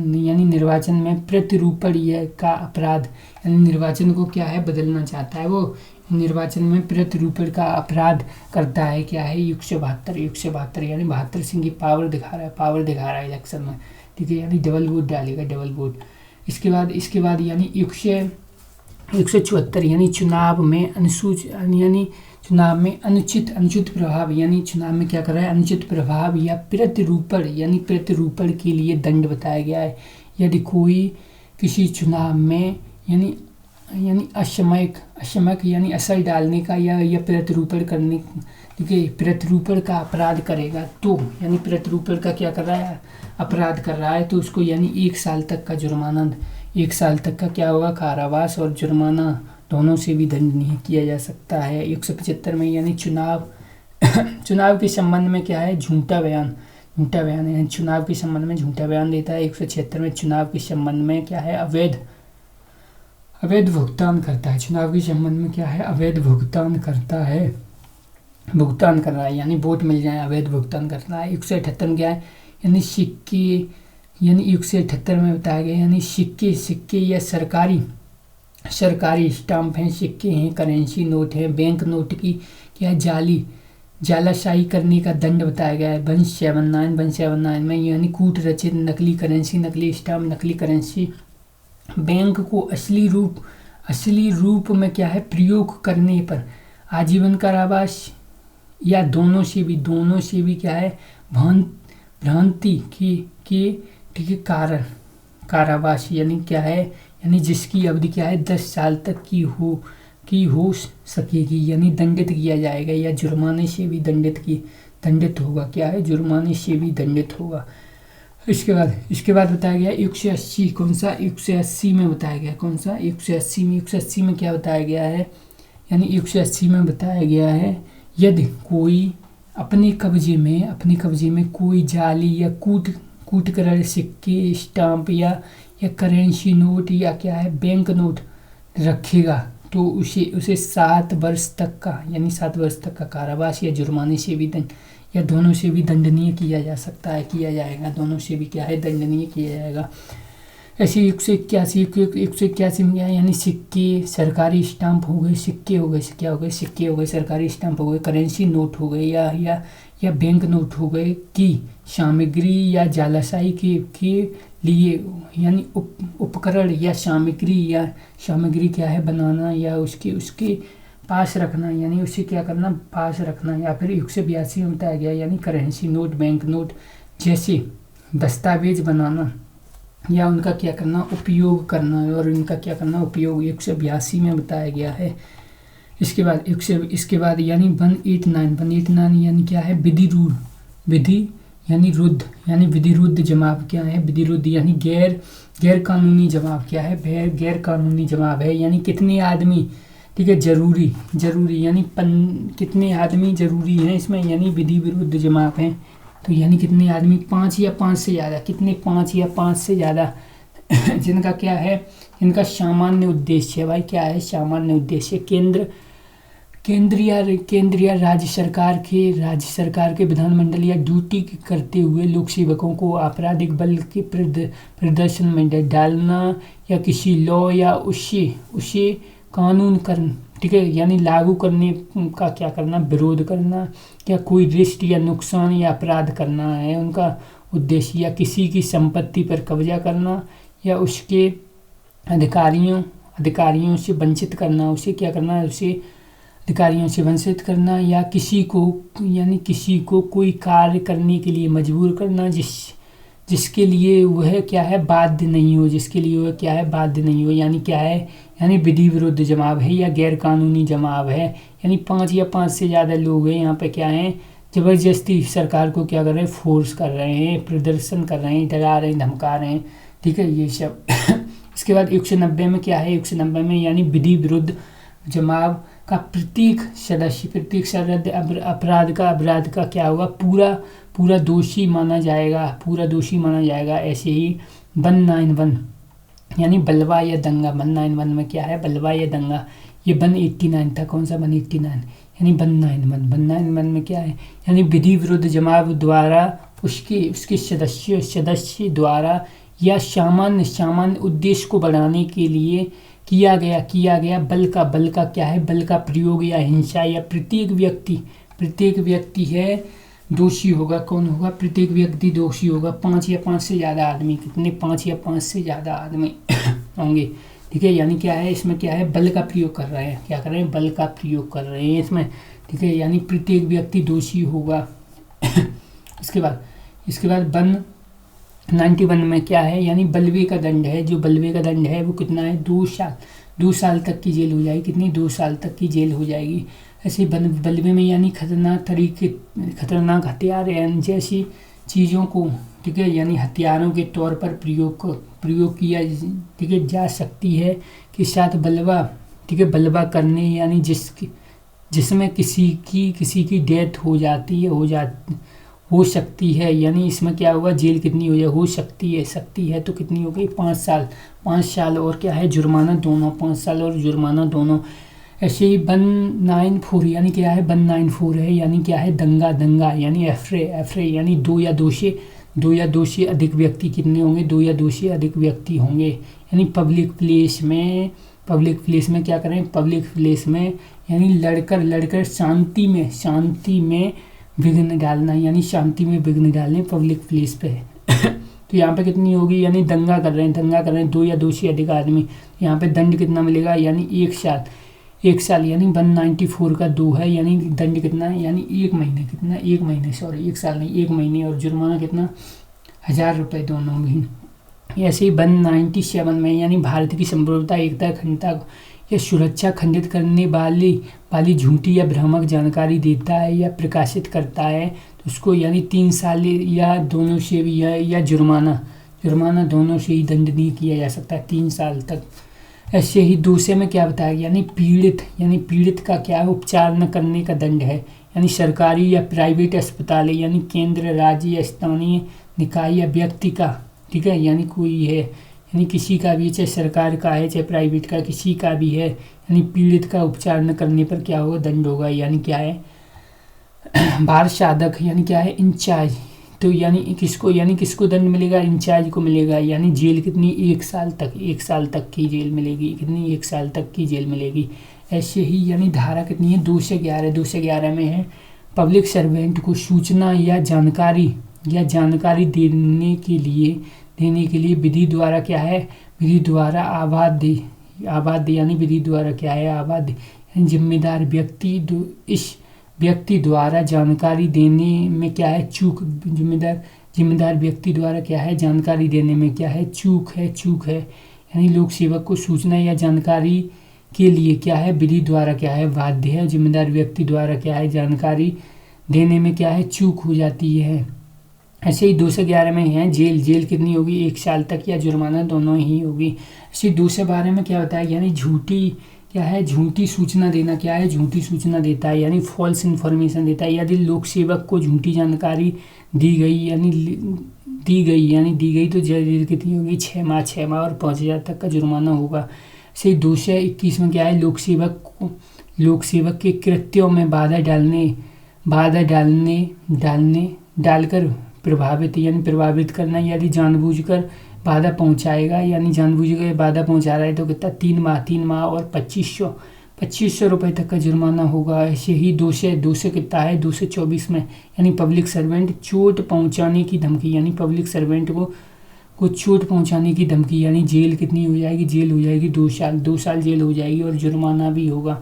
में प्रतिरूपण का अपराध, यानी निर्वाचन को क्या है, बदलना चाहता है, वो निर्वाचन में प्रतिरूपण का अपराध करता है। क्या है, 172 यानी 72 सिंह की पावर दिखा रहा है इलेक्शन में, ठीक है, यानी डबल वोट डालेगा, डबल वोट। इसके बाद यानी 174 यानी चुनाव में अनुचित प्रभाव, यानी चुनाव में क्या कर रहा है, अनुचित प्रभाव या प्रतिरूपण के लिए दंड बताया गया है। यदि कोई किसी चुनाव में यानी असामयिक यानी असर डालने का या प्रतिरूपण करने, ठीक है, प्रतिरूपण का अपराध करेगा, तो यानी प्रतिरूपण का क्या कर रहा है, अपराध कर रहा है, तो उसको यानी 1 साल तक का जुर्माना, 1 साल तक का क्या होगा, कारावास और जुर्माना दोनों से भी दंड नहीं किया जा सकता है। 175 में यानी चुनाव के संबंध में क्या है, झूठा बयान यानी चुनाव के संबंध में झूठा बयान देता है। 176 में चुनाव के संबंध में क्या है, अवैध भुगतान करता है। चुनाव के संबंध में क्या है, अवैध भुगतान कर रहा है, यानी वोट मिल जाए, अवैध भुगतान कर रहा है। 178 में क्या है, यानी सिक्के, यानी 178 में बताया गया, यानी सिक्के या सरकारी स्टाम्प हैं, सिक्के हैं, करेंसी नोट है, बैंक नोट की क्या जालाशाही करने का दंड बताया गया है। 179 में यानी कूट रचित नकली करेंसी, नकली स्टाम्प, नकली करेंसी बैंक को असली रूप में क्या है, प्रयोग करने पर आजीवन कारावास या दोनों से भी क्या है, भ्रांति के ठीक है, कारण कारावास, यानी क्या है, यानी जिसकी अवधि क्या है 10 साल तक की हो सकेगी, यानी दंडित किया जाएगा, या जुर्माने से भी दंडित होगा। क्या है, जुर्माने से भी दंडित होगा। इसके बाद बताया गया 180, कौन सा, 180 में बताया गया, कौन सा, 180 में क्या बताया गया है, यानी 180 में बताया गया है, यदि कोई अपने कब्जे में कोई जाली या कूट कर सिक्के, स्टाम्प या करेंसी नोट या क्या है, बैंक नोट रखेगा, तो उसे 7 वर्ष तक का यानी 7 वर्ष तक का कारावास या जुर्माने से भी दंड या दोनों से भी दंडनीय किया जा सकता है, किया जाएगा, दोनों से भी क्या है दंडनीय किया जाएगा। ऐसे 181 में क्या है यानी सिक्के, सरकारी स्टाम्प हो गए, सिक्के हो गए, क्या हो गए, सिक्के हो गए, सरकारी स्टाम्प हो गए, करेंसी नोट हो गए या बैंक नोट हो गए की सामग्री या जालाशाही के लिए यानी उपकरण या सामग्री क्या है बनाना या उसके पास रखना, यानी उसे क्या करना पास रखना। या फिर 182 में बताया गया यानी करेंसी नोट, बैंक नोट जैसे दस्तावेज बनाना या उनका क्या करना उपयोग करना, और इनका क्या करना उपयोग 182 में बताया गया है। इसके बाद यानी 189 यानी क्या है विधि यानी विधिरुद्ध जवाब क्या है, विधिरुद्ध यानी गैर कानूनी जवाब क्या है, गैर कानूनी जवाब है। यानी कितने आदमी, ठीक है, जरूरी यानी कितने आदमी जरूरी हैं इसमें, यानी विधि विरुद्ध जवाब है। तो यानी कितने आदमी, 5 या 5 से ज़्यादा, कितने 5 या 5 से ज़्यादा जिनका क्या है, इनका सामान्य उद्देश्य है भाई, क्या है सामान्य उद्देश्य। केंद्रीय राज्य सरकार के विधानमंडल या ड्यूटी करते हुए लोक सेवकों को आपराधिक बल के प्रदर्शन में डालना या किसी लॉ या उसे कानून करना, ठीक है, यानी लागू करने का क्या करना विरोध करना, या कोई रिस्ट या नुकसान या अपराध करना है उनका उद्देश्य, या किसी की संपत्ति पर कब्जा करना या उसके अधिकारियों से वंचित करना, उसे क्या करना, उसे अधिकारियों से वंचित करना, या किसी को कोई कार्य करने के लिए मजबूर करना जिसके लिए वह क्या है बाध्य नहीं हो, यानी क्या है, यानी विधि विरुद्ध जवाब है या गैर कानूनी जवाब है। यानी 5 या 5 से ज़्यादा लोग हैं यहाँ पे क्या है, जबरदस्ती सरकार को क्या कर रहे हैं, फोर्स कर रहे हैं, प्रदर्शन कर रहे हैं, डरा रहे हैं, धमका रहे हैं, ठीक है, ये सब। इसके बाद 190 में क्या है, 190 में यानी विधि विरुद्ध जवाब का प्रत्येक सदस्य अपराध का क्या होगा, पूरा दोषी माना जाएगा। ऐसे ही 191 यानी बलवा या दंगा, 191 में क्या है, बलवा या दंगा। ये 189 था, कौन सा 189, यानी 191 में क्या है, यानी विधि विरुद्ध जवाब द्वारा उसके सदस्य द्वारा या सामान्य उद्देश्य को बढ़ाने के लिए किया गया बल का क्या है, बल का प्रयोग या हिंसा, या प्रत्येक व्यक्ति है दोषी होगा। कौन होगा, प्रत्येक व्यक्ति दोषी होगा। 5 या 5 से ज़्यादा आदमी, कितने 5 या 5 से ज़्यादा आदमी होंगे, ठीक है। यानी क्या है, इसमें क्या है, बल का प्रयोग कर रहे हैं, क्या कर रहे हैं, बल का प्रयोग कर रहे हैं इसमें, ठीक है, यानी प्रत्येक व्यक्ति दोषी होगा। इसके बाद 191 में क्या है, यानी बलवे का दंड है, जो बलवे का दंड है वो कितना है, 2 साल तक की जेल हो जाएगी, कितनी 2 साल तक की जेल हो जाएगी। ऐसे बलवे में यानी खतरनाक हथियार जैसी चीज़ों को, ठीक है, यानी हथियारों के तौर पर प्रयोग किया, ठीक है, जा सकती है के साथ बलवा, ठीक है, बलवा करने यानी जिसमें किसी की डेथ हो सकती है, यानी इसमें क्या होगा, जेल कितनी हो जाए, हो सकती है तो कितनी हो गई, 5 साल और क्या है, जुर्माना दोनों, 5 साल और जुर्माना दोनों। ऐसे ही 194 यानी क्या है, 194 है, यानी क्या है, दंगा यानी एफरे यानी 2 या 2 से अधिक व्यक्ति कितने होंगे, 2 या 2 से अधिक व्यक्ति होंगे। यानी पब्लिक प्लेस में क्या करें, पब्लिक प्लेस में यानी लड़कर शांति में विघ्न डालना, यानी शांति में विघ्न डालने पब्लिक प्लेस पे। तो यहाँ पे कितनी होगी, यानी दंगा कर रहे हैं 2 या 2 से अधिक आदमी, यहाँ पे दंड कितना मिलेगा, यानी 1 साल, यानी 194 का 2 है, यानी दंड कितना है, यानी 1 महीने, 1 साल नहीं, 1 महीने, और जुर्माना कितना, 1000 रुपये दोनों भी। ऐसे ही 197 में यानी भारत की संप्रभुता, एकता, अखंडता या सुरक्षा खंडित करने वाली झूठी या भ्रामक जानकारी देता है या प्रकाशित करता है तो उसको यानी 3 साल या दोनों से भी या जुर्माना दोनों से ही दंडनीय किया जा सकता है 3 साल तक। ऐसे ही दूसरे में क्या बताया गया, यानी पीड़ित का क्या है, उपचार न करने का दंड है, यानी सरकारी या प्राइवेट अस्पताल है, यानी केंद्र, राज्य या स्थानीय निकाय या व्यक्ति का, ठीक है, यानी कोई है, यानी किसी का भी, चाहे सरकार का है चाहे प्राइवेट का, किसी का भी है, यानी पीड़ित का उपचार न करने पर क्या होगा, दंड होगा। यानी क्या है, भारत साधक यानी क्या है, इंचार्ज, तो यानी किसको दंड मिलेगा, इंचार्ज को मिलेगा। यानी जेल कितनी, 1 साल तक, 1 साल तक की जेल मिलेगी। कितनी, 1 साल तक की जेल मिलेगी। ऐसे ही यानी धारा कितनी है, 211, 211 में है, पब्लिक सर्वेंट को सूचना या जानकारी देने के लिए विधि द्वारा क्या है, विधि द्वारा आबाद यानी विधि द्वारा क्या है, आबाद यानी जिम्मेदार व्यक्ति इस व्यक्ति द्वारा जानकारी देने में क्या है, चूक, जिम्मेदार व्यक्ति द्वारा क्या है, जानकारी देने में क्या है, चूक है। यानी लोक सेवक को सूचना या जानकारी के लिए क्या है, विधि द्वारा क्या है, बाध्य है। जिम्मेदार व्यक्ति द्वारा क्या है, जानकारी देने में क्या है, चूक हो जाती है। ऐसे ही 211 में है जेल कितनी होगी, 1 साल तक या जुर्माना, दोनों ही होगी। ऐसे 212 में क्या होता है, यानी झूठी सूचना देना, क्या है, झूठी सूचना देता है, यानी फॉल्स इन्फॉर्मेशन देता है। यदि लोक सेवक को झूठी जानकारी दी गई तो जेल कितनी होगी, 6 माह और 5,000 तक का जुर्माना होगा। ऐसे 221 में क्या है, लोक सेवक के कृत्यों में बाधा डालकर प्रभावित करना। यदि जानबूझकर बाधा पहुंचाएगा, यानी जानबूझकर बाधा पहुंचा रहा है तो कितना, 3 माह और 2500 रुपये तक का जुर्माना होगा। ऐसे ही 200 कितना है, 224 में, यानी पब्लिक सर्वेंट चोट पहुंचाने की धमकी, यानी पब्लिक सर्वेंट को चोट पहुंचाने की धमकी, यानी जेल कितनी हो जाएगी, जेल हो जाएगी 2 साल जेल हो जाएगी और जुर्माना भी होगा।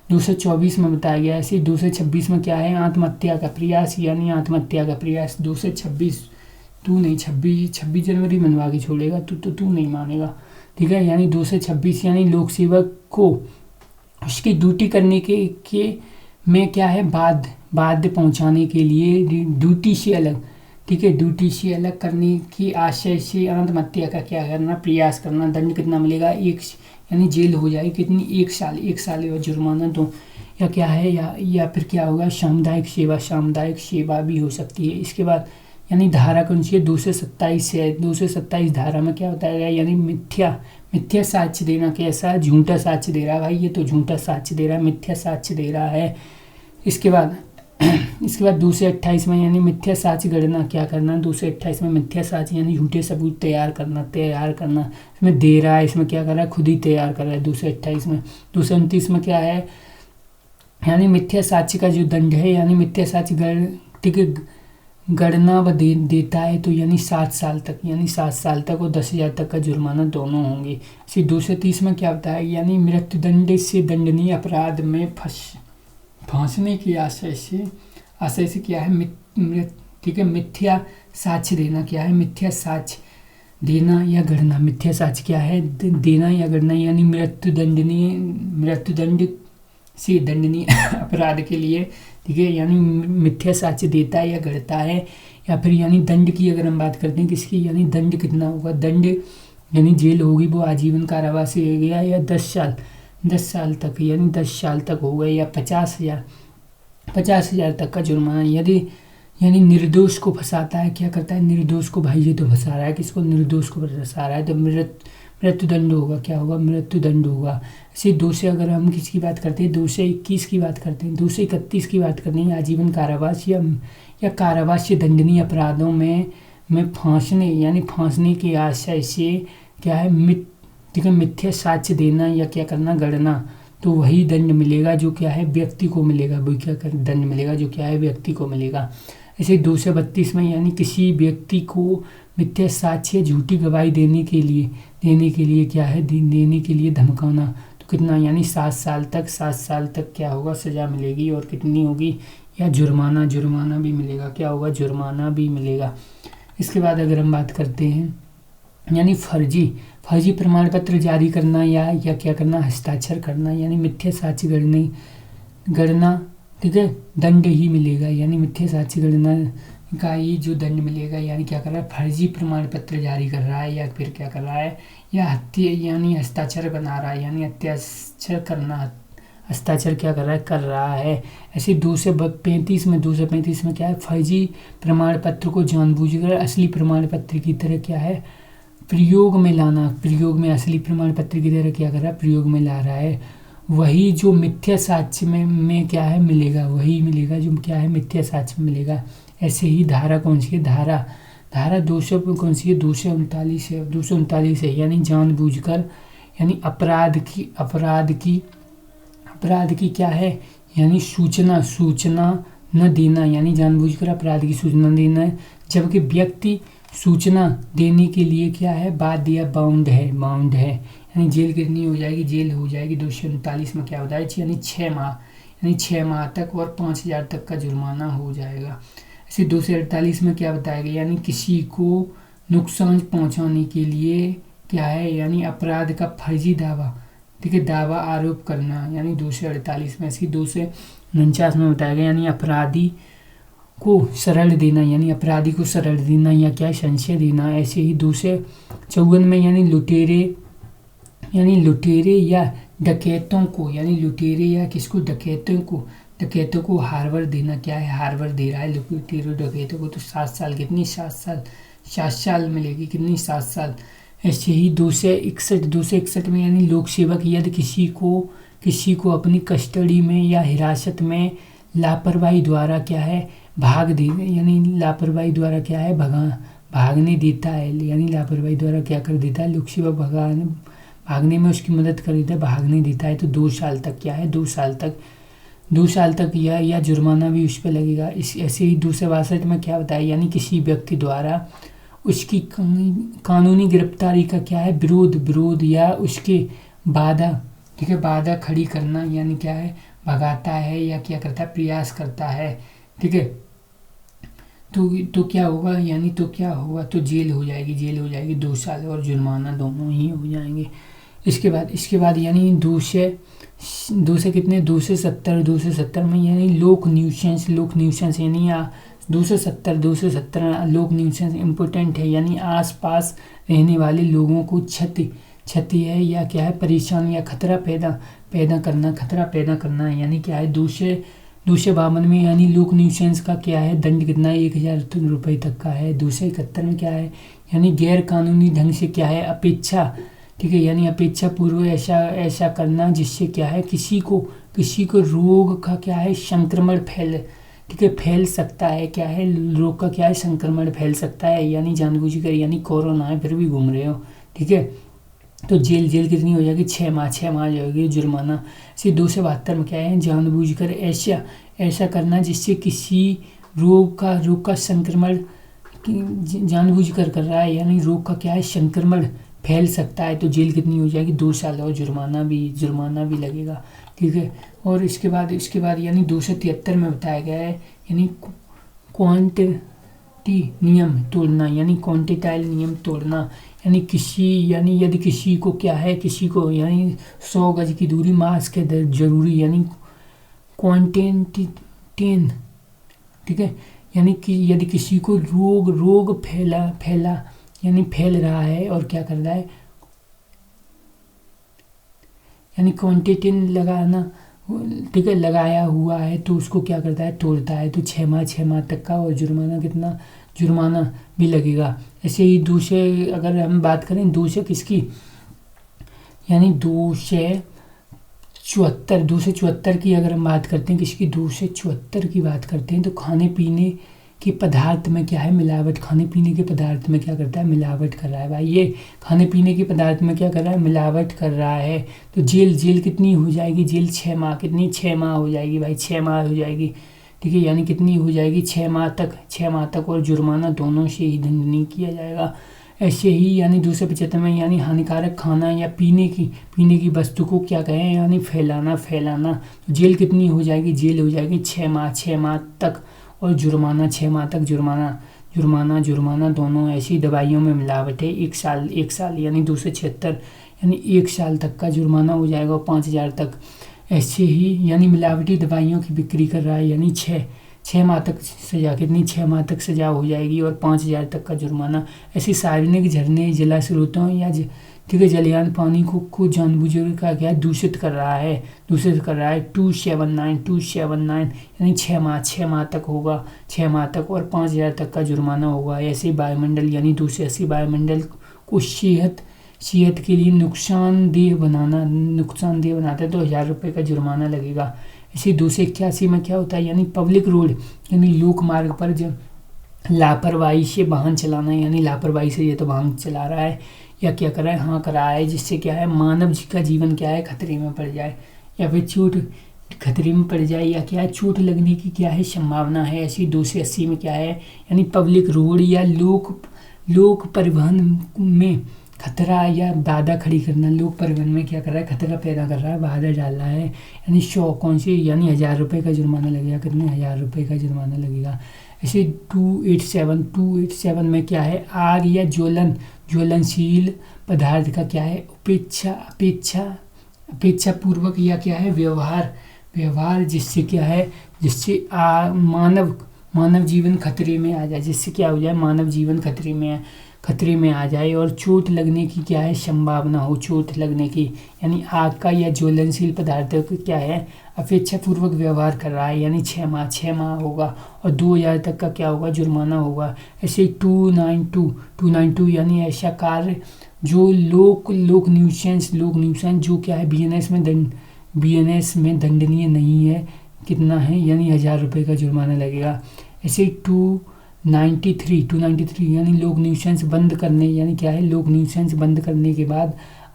224 में बताया गया। ऐसे 226 में क्या है, आत्महत्या का प्रयास, यानी आत्महत्या का प्रयास। 226 तू नहीं, 26 जनवरी मनवा के छोड़ेगा तू नहीं मानेगा, ठीक है। यानी 226 यानी लोक सेवक को उसकी ड्यूटी करने के में क्या है, बाध्य पहुंचाने के लिए ड्यूटी से अलग, ठीक है, ड्यूटी से अलग करने की आशय से आत्महत्या का क्या करना, प्रयास करना। दंड कितना मिलेगा, यानी जेल हो जाएगी कितनी, 1 साल और जुर्माना दो, या क्या है, या फिर क्या होगा, सामुदायिक सेवा भी हो सकती है। इसके बाद यानी धारा कौन सी है, 227 है। 227 धारा में क्या होता है, यानी मिथ्या साक्ष्य देना। कैसा, झूठा साक्ष्य दे रहा है भाई, ये तो झूठा साक्ष्य दे रहा है, मिथ्या साक्ष्य दे रहा है। इसके बाद 228 में यानी मिथ्या साक्ष्य गणना क्या करना, 228 में मिथ्या साक्ष्य यानी झूठे सबूत तैयार करना। इसमें दे रहा है, इसमें क्या कर रहा है, खुद ही तैयार कर रहा है 228 में। 229 में क्या है, यानी मिथ्या साक्ष्य का जो दंड है, यानी मिथ्या साक्ष्य गणना व देता है तो यानी 7 साल तक, यानी 7 साल तक और 10,000 तक का जुर्माना दोनों होंगे। इसी 230 में क्या होता है, यानी मृत्युदंड से दंडनीय अपराध में फांसने की आशय से क्या है, ठीक है, मिथ्या साक्ष्य देना। क्या है, मिथ्या साक्ष्य देना या गणना। मिथ्या साक्ष्य क्या है, देना या गणना, यानी मृत्युदंड से दंडनीय अपराध के लिए, ठीक है, यानी मिथ्या साक्ष्य देता है या गढ़ता है। या फिर यानी दंड की अगर हम बात करते हैं किसकी, यानी दंड कितना होगा, दंड यानी जेल होगी वो आजीवन कारावास हो गया, या 10 साल तक, यानी 10 साल तक हो गए, या 50,000 तक का जुर्माना। यदि यानी निर्दोष को फंसाता है, क्या करता है, निर्दोष को, भाई ये तो फंसा रहा है किसको, निर्दोष को फंसा रहा है, तो मृत्युदंड होगा। क्या होगा, मृत्युदंड होगा। इसी 2 से अगर हम किसकी बात करते हैं, 221 की बात करते हैं, 231 की बात करते हैं, आजीवन कारावास या कारावास से दंडनीय अपराधों में फांसने के आशय से क्या है, मिथ्या साक्ष्य देना या क्या करना, गणना, तो वही दंड मिलेगा जो क्या है, व्यक्ति को मिलेगा। वही क्या कर दंड मिलेगा जो क्या है, व्यक्ति को मिलेगा। ऐसे 232 में यानी किसी व्यक्ति को मिथ्या साक्ष्य झूठी गवाही देने के लिए क्या है, देने के लिए धमकाना, तो कितना, यानी 7 साल तक क्या होगा, सजा मिलेगी। और कितनी होगी, या जुर्माना भी मिलेगा। क्या होगा, जुर्माना भी मिलेगा। इसके बाद अगर हम बात करते हैं यानी फर्जी प्रमाण पत्र जारी करना या क्या करना, हस्ताक्षर करना, यानी मिथ्या साक्ष्य गणना, ठीक है, दंड ही मिलेगा। यानी मिथ्या साक्ष्य गणना का ही जो दंड मिलेगा, यानी क्या कर रहा है, फर्जी प्रमाण पत्र जारी कर रहा है, या फिर क्या कर रहा है, या यानी हस्ताक्षर बना रहा है, यानी हस्ताक्षर क्या कर रहा है। ऐसे 235 में क्या है, फर्जी प्रमाण पत्र को जानबूझकर असली प्रमाण पत्र की तरह क्या है, प्रयोग में असली प्रमाण पत्र की तरह क्या कर रहा है, प्रयोग में ला रहा है। वही जो मिथ्या साक्ष्य में क्या है मिलेगा, वही मिलेगा जो क्या है मिथ्या साक्ष्य में मिलेगा। ऐसे ही धारा कौन सी है, धारा 200 कौन सी है, 239 है, 239 है, यानी जानबूझकर, यानी अपराध की क्या है, यानी सूचना न देना, यानी जानबूझकर अपराध की सूचना देना है, जबकि व्यक्ति सूचना देने के लिए क्या है बाध्य या बाउंड है, यानी जेल कितनी हो जाएगी, जेल हो जाएगी 239 में क्या होता है, यानी 6 माह, यानी 6 माह तक और 5,000 तक का जुर्माना हो जाएगा। ऐसे 248 में क्या बताया गया, यानी किसी को नुकसान पहुंचाने के लिए क्या है, यानी अपराध का फर्जी दावा, ठीक है, दावा आरोप करना, यानी 248 में। ऐसी 249 में बताया गया, यानी अपराधी को शरण देना, यानी अपराधी को शरण देना या क्या संशय देना। ऐसे ही 254 में, यानी लुटेरे या डकैतों को, यानी लुटेरे या किसको, डकैतों को हार्वर देना, क्या है हार्वर दे रहा है लुटेरे डकैतों को, तो 7 साल, कितनी 7 साल मिलेगी, कितनी 7 साल। ऐसे ही 261 में, यानी लोक सेवक यदि किसी को अपनी कस्टडी में या हिरासत में लापरवाही द्वारा क्या है यानी लापरवाही द्वारा क्या है भागने देता है, यानी लापरवाही द्वारा क्या कर देता है, लोक सेवक भागने में उसकी मदद कर देता है, भागने देता है, तो 2 साल तक क्या है, 2 साल तक या जुर्माना भी उस पर लगेगा। ऐसे ही 262 में क्या बताया, यानी किसी व्यक्ति द्वारा उसकी कानूनी गिरफ्तारी का क्या है विरोध या उसके बाधा, ठीक है, बाधा खड़ी करना, यानी क्या है भगाता है या क्या करता है प्रयास करता है, ठीक है, तो क्या होगा, यानी तो क्या होगा, तो जेल हो जाएगी 2 साल और जुर्माना दोनों ही हो जाएंगे। इसके बाद यानी 270 में, यानी लोक न्यूसेंस, यानी 270 लोक न्यूसेंस इम्पोर्टेंट है, यानी आसपास रहने वाले लोगों को क्षति है या क्या है परेशानी या खतरा पैदा करना, यानी क्या है 252 में, यानी लोक न्यूसेंस का क्या है दंड कितना है, 1,000 रुपये तक का है। 271 में क्या है, यानी गैर कानूनी ढंग से क्या है अपेक्षा, ठीक है, यानी अपेक्षा पूर्व ऐसा करना जिससे क्या है किसी को रोग का क्या है संक्रमण फैल सकता है, क्या है रोग का क्या है संक्रमण फैल सकता है, यानी जानबूझकर, यानी कोरोना है फिर भी घूम रहे हो, ठीक है, तो जेल कितनी हो जाएगी, 6 माह जाएगी जुर्माना। इसी 272 में क्या है, जानबूझकर ऐसा करना जिससे किसी रोग का संक्रमण जानबूझकर कर रहा है, यानी रोग का क्या है संक्रमण फैल सकता है, तो जेल कितनी हो जाएगी 2 साल और जुर्माना भी लगेगा, ठीक है। और इसके बाद यानी 273 में बताया गया है, यानी क्वांटिटी नियम तोड़ना, यानी क्वांटिटाइल नियम तोड़ना, यानी यदि किसी को क्या है यानी 100 गज की दूरी मास्क है जरूरी, यानी क्वांटेन, ठीक है, यानी कि यदि किसी को रोग फैला यानी फैल रहा है और क्या कर रहा है, यानी क्वांटिटीन लगाना, ठीक है, लगाया हुआ है तो उसको क्या करता है तोड़ता है, तो 6 माह तक का और जुर्माना भी लगेगा। ऐसे ही दूसरे अगर हम बात करें दूसरे किसकी, यानी 274 की अगर हम बात करते हैं, किसकी 274 की बात करते हैं, तो खाने पीने के पदार्थ में क्या है मिलावट, खाने पीने के पदार्थ में क्या करता है मिलावट कर रहा है भाई, ये खाने पीने के पदार्थ में क्या कर रहा है मिलावट कर रहा है, तो जेल कितनी हो जाएगी, जेल 6 माह, कितनी 6 माह हो जाएगी भाई, 6 माह हो जाएगी, ठीक है, यानी कितनी हो जाएगी 6 माह तक और जुर्माना दोनों से ही दंडनीय किया जाएगा। ऐसे ही यानी 275 में, यानी हानिकारक खाना या पीने की वस्तु को क्या कहें, यानी फैलाना, तो जेल कितनी हो जाएगी, जेल हो जाएगी 6 माह तक और जुर्माना 6 माह तक, जुर्माना दोनों। ऐसी दवाइयों में मिलावट है 1 साल यानी 276 यानी 1 साल तक का जुर्माना हो जाएगा और 5,000 तक। ऐसे ही यानी मिलावटी दवाइयों की बिक्री कर रहा है, यानी 6 माह तक सजा, कितनी 6 माह तक सजा हो जाएगी और 5,000 तक का जुर्माना। ऐसी सार्वजनिक झरने, जला स्रोतों या ठीक है जलयान पानी को जानबूझकर का क्या दूषित कर रहा है 279 यानी 6 माह तक होगा, 6 माह तक और 5,000 तक का जुर्माना होगा। ऐसे वायुमंडल यानी 280 वायुमंडल को सेहत के लिए नुकसानदेह बनाता है तो 1000 रुपये का जुर्माना लगेगा। इसी 281 में क्या होता है, यानी पब्लिक रोड यानी लोक मार्ग पर जब लापरवाही से वाहन चलाना, यानी लापरवाही से ये तो वाहन चला रहा है या क्या कर रहा है, हाँ कर रहा है, जिससे क्या है मानव का जीवन क्या है खतरे में पड़ जाए या फिर चोट खतरे में पड़ जाए या क्या है चोट लगने की क्या है संभावना है। ऐसी 280 में क्या है, यानी पब्लिक रोड या लोक परिवहन में खतरा या बाधा खड़ी करना, लोक परिवहन में क्या कर रहा है खतरा पैदा कर रहा है, बाधा डाल रहा है, यानी 100 कौन सी, यानी 1000 रुपये का जुर्माना लगेगा। कितने, 1000 रुपये का जुर्माना लगेगा। ऐसे 287 में क्या है, आग या ज्वलनशील पदार्थ का क्या है अपेक्षा पूर्वक या क्या है व्यवहार जिससे क्या है, जिससे मानव जीवन खतरे में आ जाए, जिससे क्या हो जाए मानव जीवन खतरे में आ जाए और चोट लगने की क्या है संभावना हो, चोट लगने की, यानी आग का या ज्वलनशील पदार्थों को क्या है अपेक्षापूर्वक व्यवहार कर रहा है, यानी 6 माह होगा और 2000 तक का क्या होगा जुर्माना होगा। ऐसे 292 यानी ऐसा कार्य जो लोक न्यूसेंस जो क्या है बीएनएस में दंडनीय नहीं है, कितना है, यानी 1000 रुपये का जुर्माना लगेगा। ऐसे 293 यानी लोक न्यूसेंस बंद करने, यानी क्या है लोक न्यूसेंस बंद करने के बाद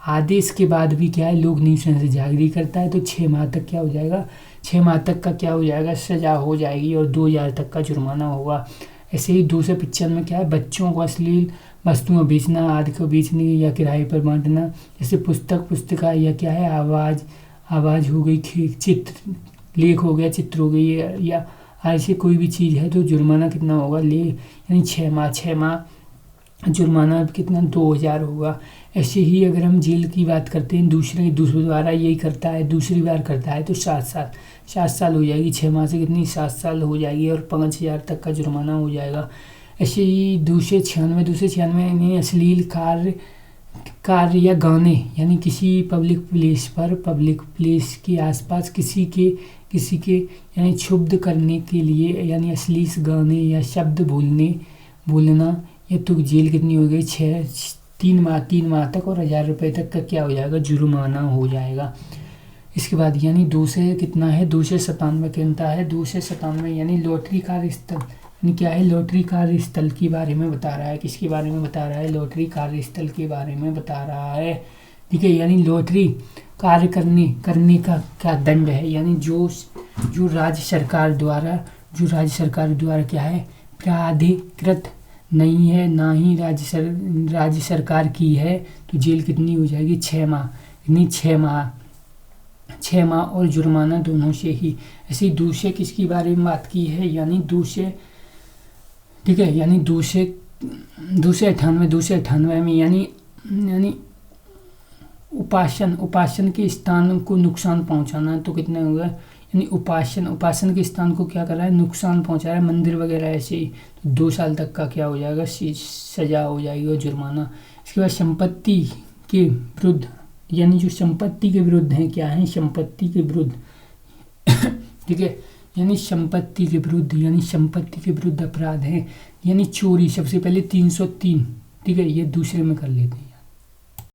आदेश के बाद भी क्या है लोक न्यूसेंस जारी करता है तो 6 माह तक क्या हो जाएगा, 6 माह तक का क्या हो जाएगा सजा हो जाएगी और 2000 तक का जुर्माना होगा। ऐसे ही 295 में क्या है, बच्चों को अश्लील वस्तुएं बेचना आदि को बेचने या किराए पर बांटना, जैसे पुस्तका या क्या है आवाज़ हो गई, चित्र लेख हो गया, चित्र हो गई या ऐसे कोई भी चीज़ है तो जुर्माना कितना होगा यानी 6 माह जुर्माना कितना 2000 होगा। ऐसे ही अगर हम जेल की बात करते हैं, दूसरे द्वारा यही करता है, दूसरी बार करता है तो 7 साल हो जाएगी, 6 माह से कितनी 7 साल हो जाएगी और 5000 तक का जुर्माना हो जाएगा। ऐसे ही 296 यानी अश्लील कार्य या गाने, यानी किसी पब्लिक प्लेस के आसपास किसी के यानी क्षुब्ध करने के लिए, यानी अश्लील गाने या शब्द बोलना या तो जेल कितनी हो गई 3 माह तक और 1000 रुपये तक का क्या हो जाएगा जुर्माना हो जाएगा। इसके बाद यानी 297 कहता है 297 यानी लॉटरी कार्यस्थल, यानी क्या है लॉटरी कार्यस्थल के बारे में बता रहा है, किसके बारे में बता रहा है, लॉटरी कार्यस्थल के बारे में बता रहा है। ठीक है, यानी लॉटरी कार्य करने का क्या दंड है, यानी जो राज्य सरकार द्वारा क्या है प्राधिकृत नहीं है, ना ही राज्य सरकार की है तो जेल कितनी हो जाएगी 6 माह, यानी 6 माह और जुर्माना दोनों से ही। ऐसे 200 किसके बारे में बात की है, यानी 200, ठीक है, यानी 298 में यानी उपासन के स्थान को नुकसान पहुंचाना तो कितने होगा, यानी उपासन के स्थान को क्या कर रहा है नुकसान पहुंचा रहा है, मंदिर वगैरह ऐसे ही, तो 2 साल तक का क्या हो जाएगा सजा हो जाएगी और जुर्माना। इसके बाद संपत्ति के विरुद्ध, यानी जो संपत्ति के विरुद्ध हैं क्या है संपत्ति के विरुद्ध ठीक है, यानी संपत्ति के विरुद्ध अपराध है, यानी चोरी सबसे पहले 303, ठीक है, ये दूसरे में कर लेते हैं।